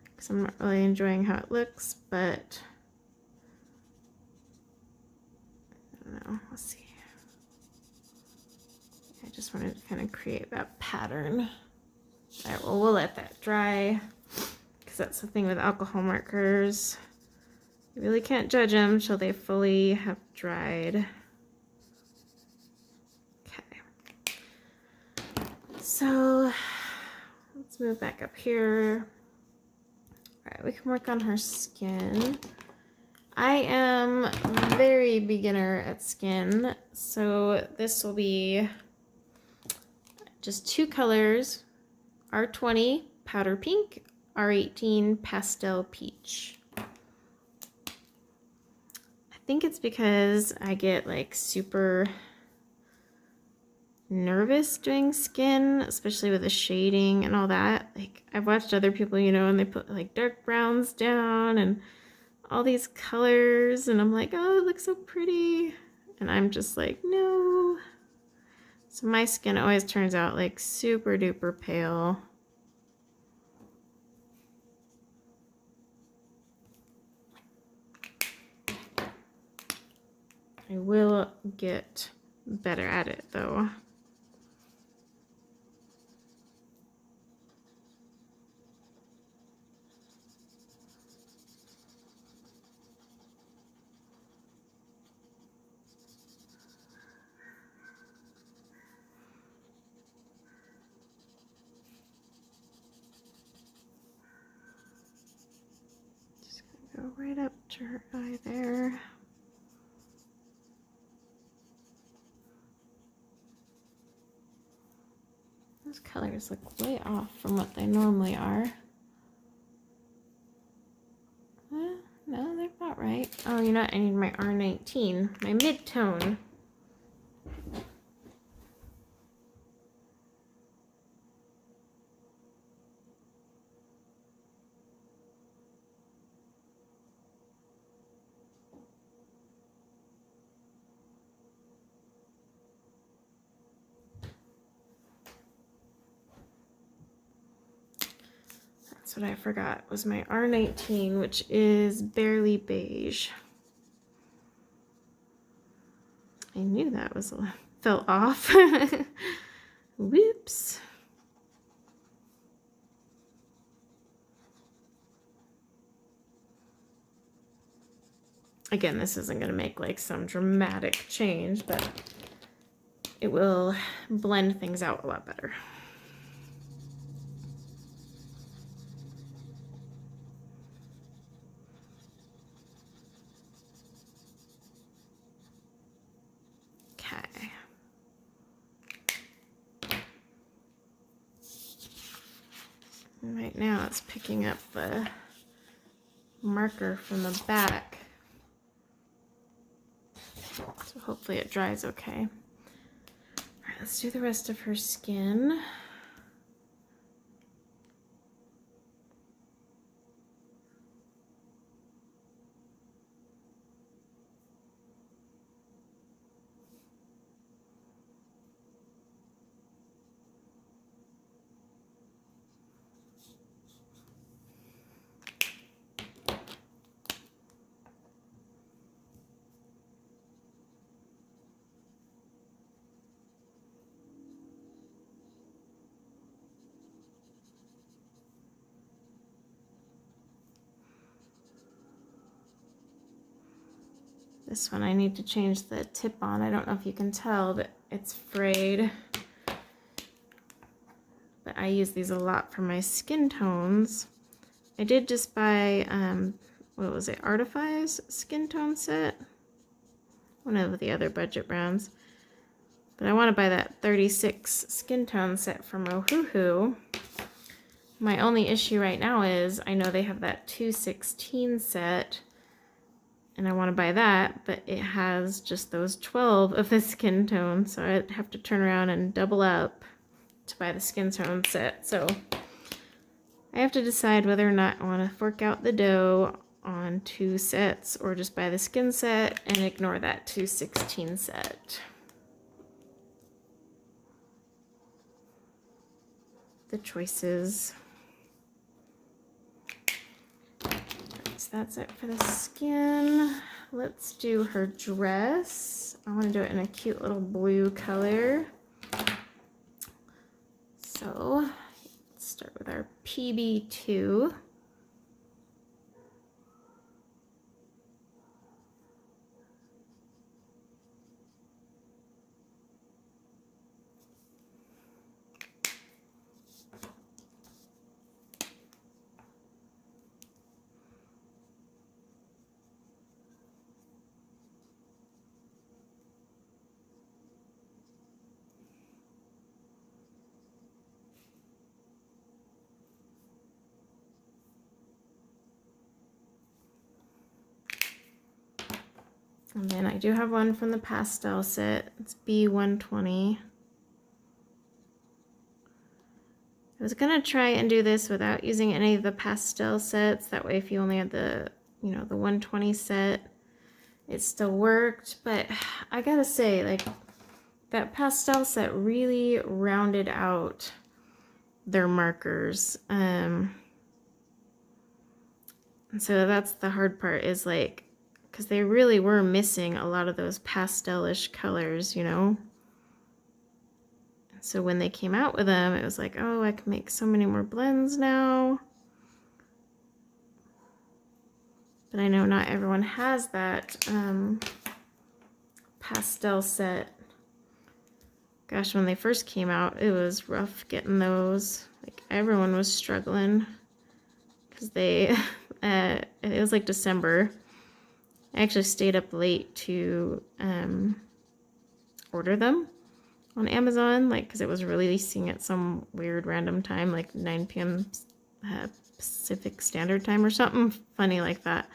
because I'm not really enjoying how it looks, but I don't know, let's see. I just wanted to kind of create that pattern. All right, well, we'll let that dry because that's the thing with alcohol markers. You really can't judge them until they fully have dried. Okay. So let's move back up here. All right, we can work on her skin. I am very beginner at skin, so this will be just two colors, R20 powder pink, R18 pastel peach. I think it's because I get like super nervous doing skin, especially with the shading and all that. Like I've watched other people, you know, and they put like dark browns down and all these colors, and I'm like, oh, it looks so pretty. And I'm just like, no. So my skin always turns out like super duper pale. I will get better at it though. Just gonna go right up to her eye there. Those colors look way off from what they normally are. No, they're about right. Oh, you know what? I need my R19, my mid-tone. That's what I forgot, was my R19, which is barely beige. I knew that was fell off. Whoops. Again, this isn't going to make like some dramatic change, but it will blend things out a lot better. Okay. Right now it's picking up the marker from the back. So hopefully it dries okay. All right, let's do the rest of her skin. This one I need to change the tip on. I don't know if you can tell, but it's frayed. But I use these a lot for my skin tones. I did just buy, what was it, Artify's skin tone set? One of the other budget brands. But I want to buy that 36 skin tone set from Ohuhu. My only issue right now is I know they have that 216 set. And I want to buy that, but it has just those 12 of the skin tone, so I'd have to turn around and double up to buy the skin tone set. So I have to decide whether or not I want to fork out the dough on 2 sets or just buy the skin set and ignore that 216 set. The choices. So that's it for the skin. Let's do her dress. I want to do it in a cute little blue color. So let's start with our PB2. And then I do have one from the pastel set. It's B120. I was gonna try and do this without using any of the pastel sets. That way if you only had the, you know, the 120 set, it still worked. But I gotta say, like, that pastel set really rounded out their markers. And so that's the hard part, is like, because they really were missing a lot of those pastel-ish colors, you know? So when they came out with them, it was like, oh, I can make so many more blends now. But I know not everyone has that pastel set. Gosh, when they first came out, it was rough getting those. Like, everyone was struggling because they, it was like December. I actually stayed up late to order them on Amazon, like, because it was releasing at some weird random time, like 9 p.m. Pacific Standard Time or something funny like that.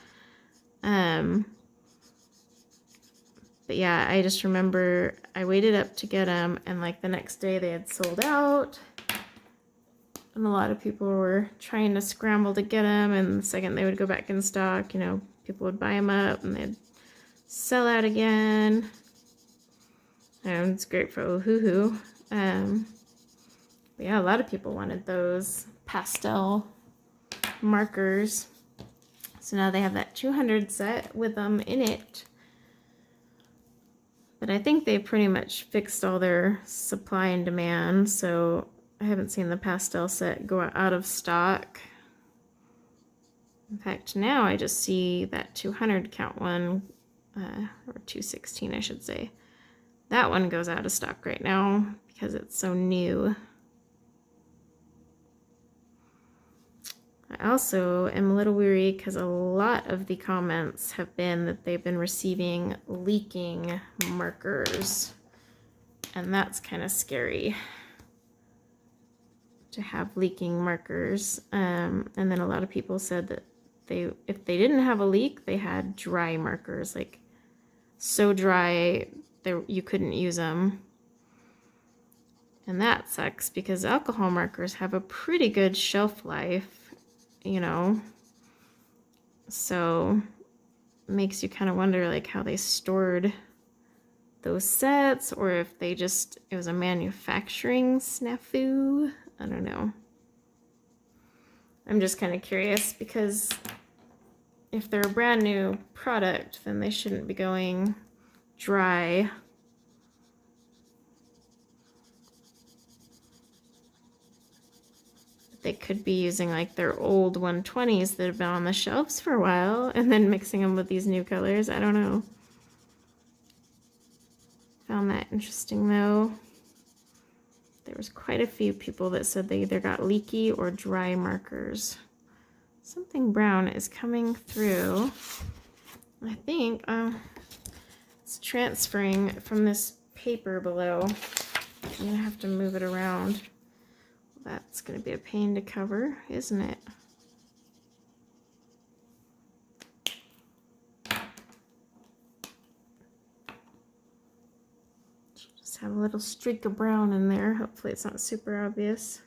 But yeah, I just remember I waited up to get them, and like the next day they had sold out. And a lot of people were trying to scramble to get them, and the second they would go back in stock, you know, people would buy them up and they'd sell out again. And it's great for Ohuhu. But yeah, a lot of people wanted those pastel markers. So now they have that 200 set with them in it. But I think they pretty much fixed all their supply and demand, so I haven't seen the pastel set go out of stock. In fact, now I just see that 200 count one, or 216 I should say. That one goes out of stock right now because it's so new. I also am a little weary because a lot of the comments have been that they've been receiving leaking markers. And that's kind of scary to have leaking markers. And then a lot of people said that if they didn't have a leak, they had dry markers, like so dry you couldn't use them. And that sucks because alcohol markers have a pretty good shelf life, you know. So it makes you kind of wonder like how they stored those sets, or if it was a manufacturing snafu. I don't know. I'm just kind of curious because if they're a brand new product, then they shouldn't be going dry. They could be using like their old 120s that have been on the shelves for a while and then mixing them with these new colors. I don't know. Found that interesting though. There was quite a few people that said they either got leaky or dry markers. Something brown is coming through. I think it's transferring from this paper below. I'm gonna have to move it around. That's gonna be a pain to cover, isn't it? Just have a little streak of brown in there. Hopefully it's not super obvious.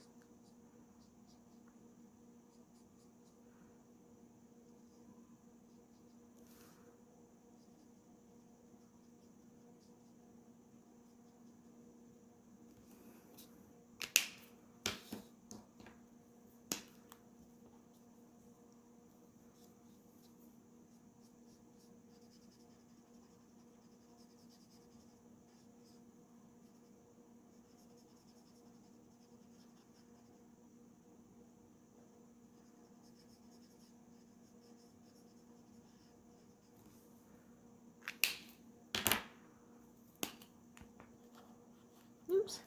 Oops.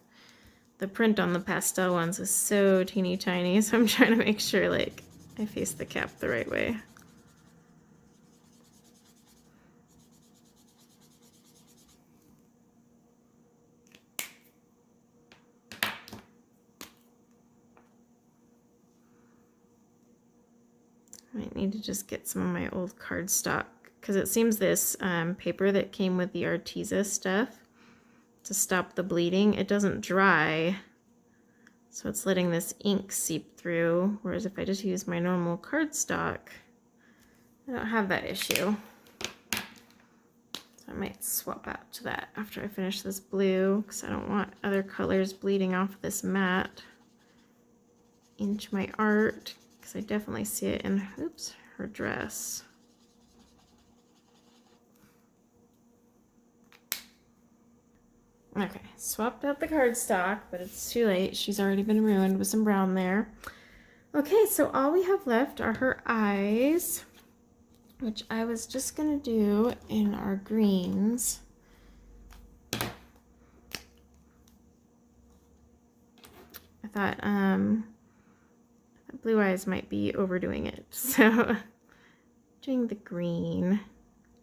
The print on the pastel ones is so teeny tiny, so I'm trying to make sure like I face the cap the right way. I might need to just get some of my old cardstock because it seems this paper that came with the Arteza stuff to stop the bleeding, it doesn't dry, so it's letting this ink seep through, whereas if I just use my normal cardstock, I don't have that issue. So I might swap out to that after I finish this blue because I don't want other colors bleeding off this mat into my art, because I definitely see it in, oops, her dress. Okay, swapped out the cardstock, but it's too late. She's already been ruined with some brown there. Okay, so all we have left are her eyes, which I was just gonna do in our greens. I thought blue eyes might be overdoing it, so doing the green.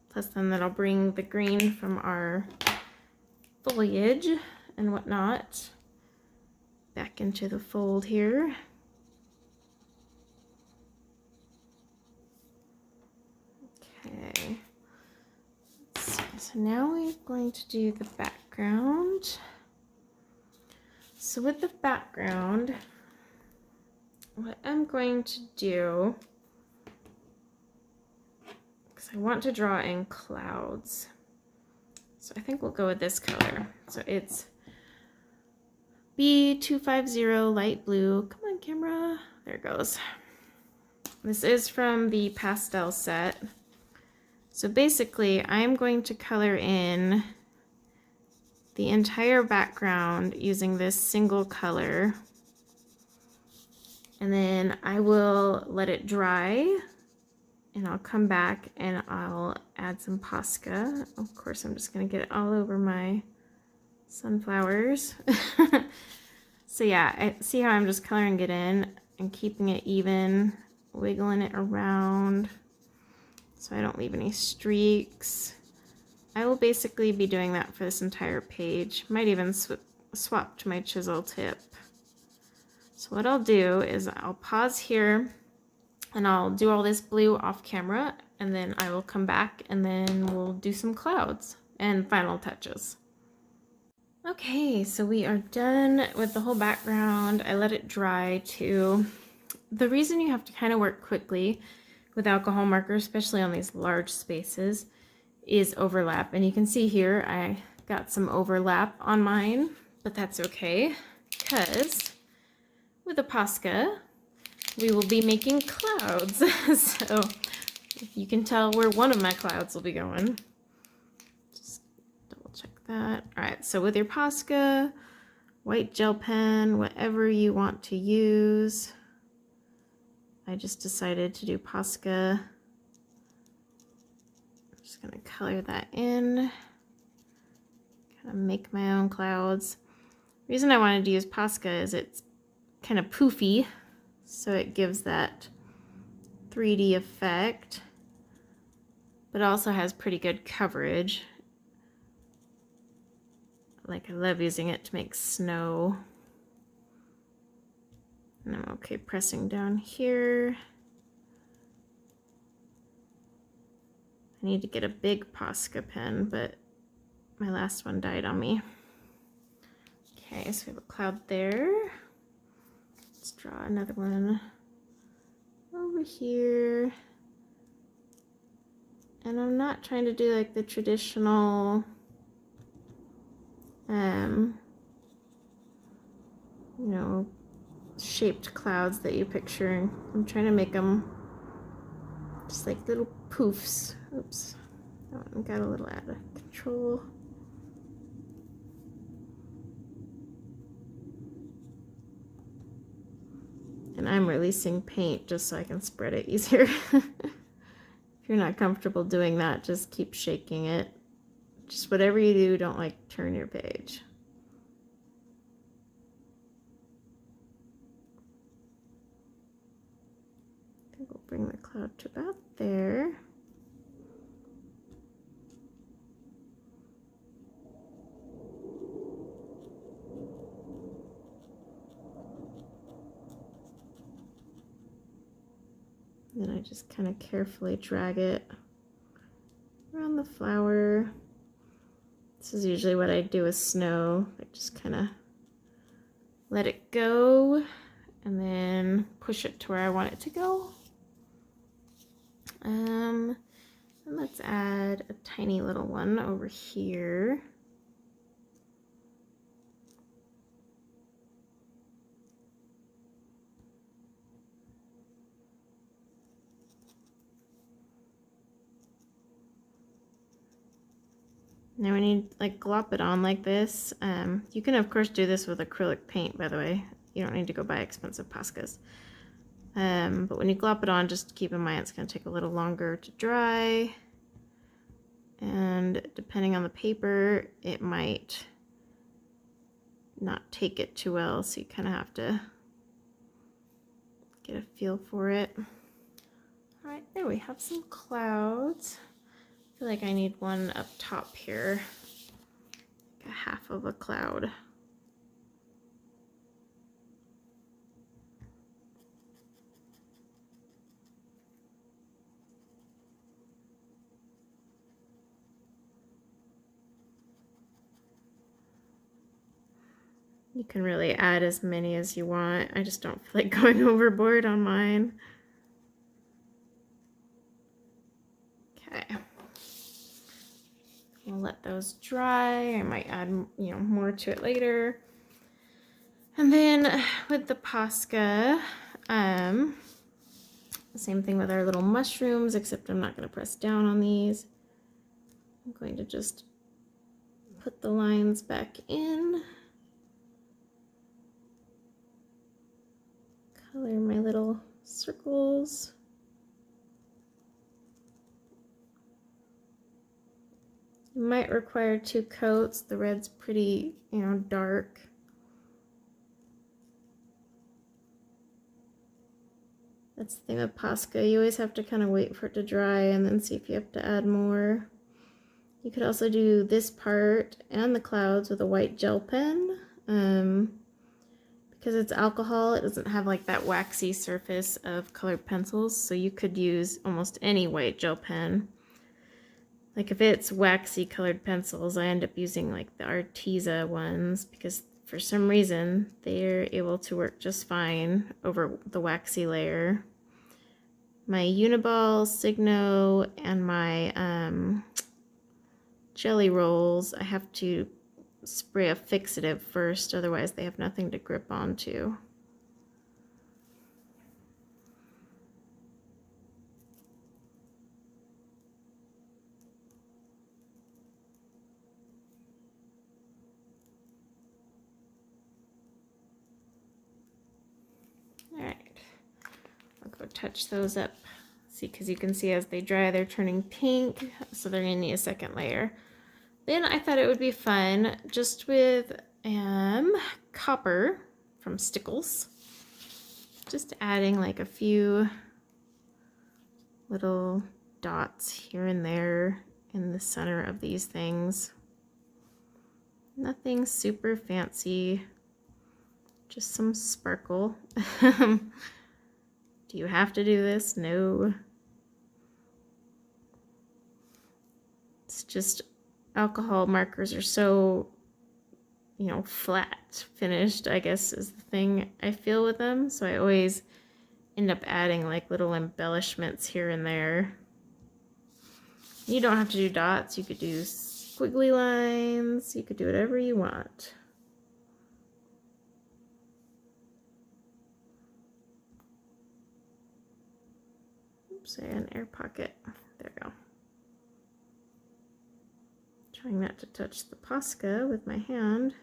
Plus then that'll bring the green from our foliage and whatnot back into the fold here. Okay, let's see. So now we're going to do the background. So with the background, what I'm going to do, because I want to draw in clouds, so I think we'll go with this color. So it's B250 light blue. Come on, camera. There it goes. This is from the pastel set. So basically, I'm going to color in the entire background using this single color. And then I will let it dry, and I'll come back and I'll add some Posca. Of course, I'm just gonna get it all over my sunflowers. So yeah, I see how I'm just coloring it in and keeping it even, wiggling it around so I don't leave any streaks. I will basically be doing that for this entire page. Might even swap to my chisel tip. So what I'll do is I'll pause here And I'll do all this blue off camera, and then I will come back and then we'll do some clouds and final touches. Okay, so we are done with the whole background. I let it dry too. The reason you have to kind of work quickly with alcohol markers, especially on these large spaces, is overlap. And you can see here I got some overlap on mine, but that's okay because with a Posca, we will be making clouds. So you can tell where one of my clouds will be going. Just double check that. All right, so with your Posca, white gel pen, whatever you want to use. I just decided to do Posca. I'm just gonna color that in. Kind of make my own clouds. The reason I wanted to use Posca is it's kind of poofy, so it gives that 3D effect, but also has pretty good coverage. Like, I love using it to make snow. And I'm okay pressing down here. I need to get a big Posca pen, but my last one died on me. Okay, so we have a cloud there. Let's draw another one over here. And I'm not trying to do like the traditional you know, shaped clouds that you picture. I'm trying to make them just like little poofs. Oops, that one got a little out of control. And I'm releasing paint just so I can spread it easier. If you're not comfortable doing that, just keep shaking it. Just whatever you do, don't like turn your page. I think we'll bring the cloud to about there. Then I just kind of carefully drag it around the flower. This is usually what I do with snow. I just kind of let it go and then push it to where I want it to go. And let's add a tiny little one over here. Now we need like glop it on like this. You can of course do this with acrylic paint, by the way. You don't need to go buy expensive Poscas. But when you glop it on, just keep in mind it's going to take a little longer to dry. And depending on the paper, it might not take it too well, so you kind of have to get a feel for it. All right, there we have some clouds. I feel like I need one up top here, like a half of a cloud. You can really add as many as you want. I just don't feel like going overboard on mine. Okay. We'll let those dry. I might add, more to it later. And then with the Posca, same thing with our little mushrooms, except I'm not going to press down on these. I'm going to just put the lines back in. Color my little circles. You might require 2 coats. The red's pretty, dark. That's the thing with Posca. You always have to kind of wait for it to dry and then see if you have to add more. You could also do this part and the clouds with a white gel pen. Because because it's alcohol, it doesn't have like that waxy surface of colored pencils, so you could use almost any white gel pen. Like if it's waxy colored pencils, I end up using like the Arteza ones because for some reason they're able to work just fine over the waxy layer. My Uniball, Signo, and my jelly rolls, I have to spray a fixative first, otherwise they have nothing to grip onto. All right, I'll go touch those up. See, because you can see as they dry, they're turning pink, so they're gonna need a second layer. Then I thought it would be fun just with copper from Stickles. Just adding like a few little dots here and there in the center of these things. Nothing super fancy, just some sparkle. Do you have to do this? No. It's just alcohol markers are so, you know, flat finished, I guess is the thing I feel with them. So I always end up adding like little embellishments here and there. You don't have to do dots. You could do squiggly lines. You could do whatever you want. Oops, I had an air pocket. There we go. Trying not to touch the Posca with my hand.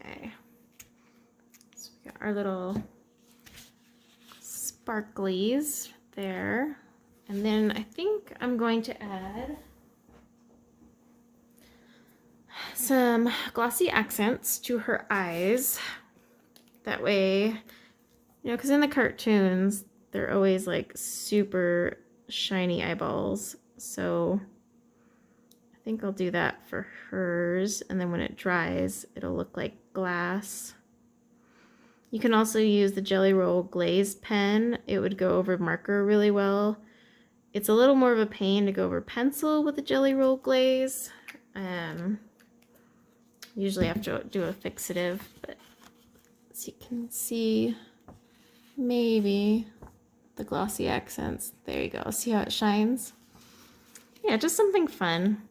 Okay, so we got our little sparklies there, and then I think I'm going to add some glossy accents to her eyes. That way, you know, because in the cartoons they're always like super shiny eyeballs, so I think I'll do that for hers, and then when it dries it'll look like glass. You can also use the Jelly Roll glazed pen. It would go over marker really well. It's a little more of a pain to go over pencil with the Jelly Roll glaze. Usually have to do a fixative, but as you can see, maybe the glossy accents. There you go. See how it shines? Yeah, just something fun.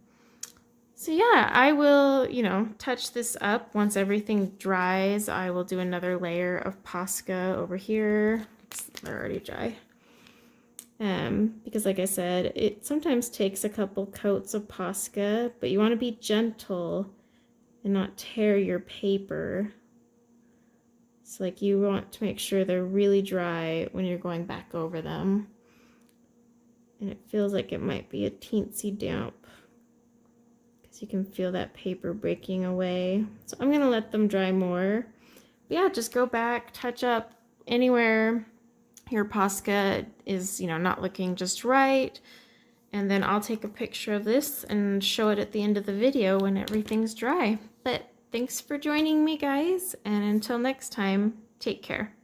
So yeah, I will, you know, touch this up. Once everything dries, I will do another layer of Posca over here. They're already dry. Because like I said, it sometimes takes a couple coats of Posca, but you want to be gentle and not tear your paper. So like you want to make sure they're really dry when you're going back over them. And it feels like it might be a teensy damp. You can feel that paper breaking away. So I'm gonna let them dry more. But yeah, just go back, touch up anywhere your Posca is, you know, not looking just right. And then I'll take a picture of this and show it at the end of the video when everything's dry. But thanks for joining me, guys. And until next time, take care.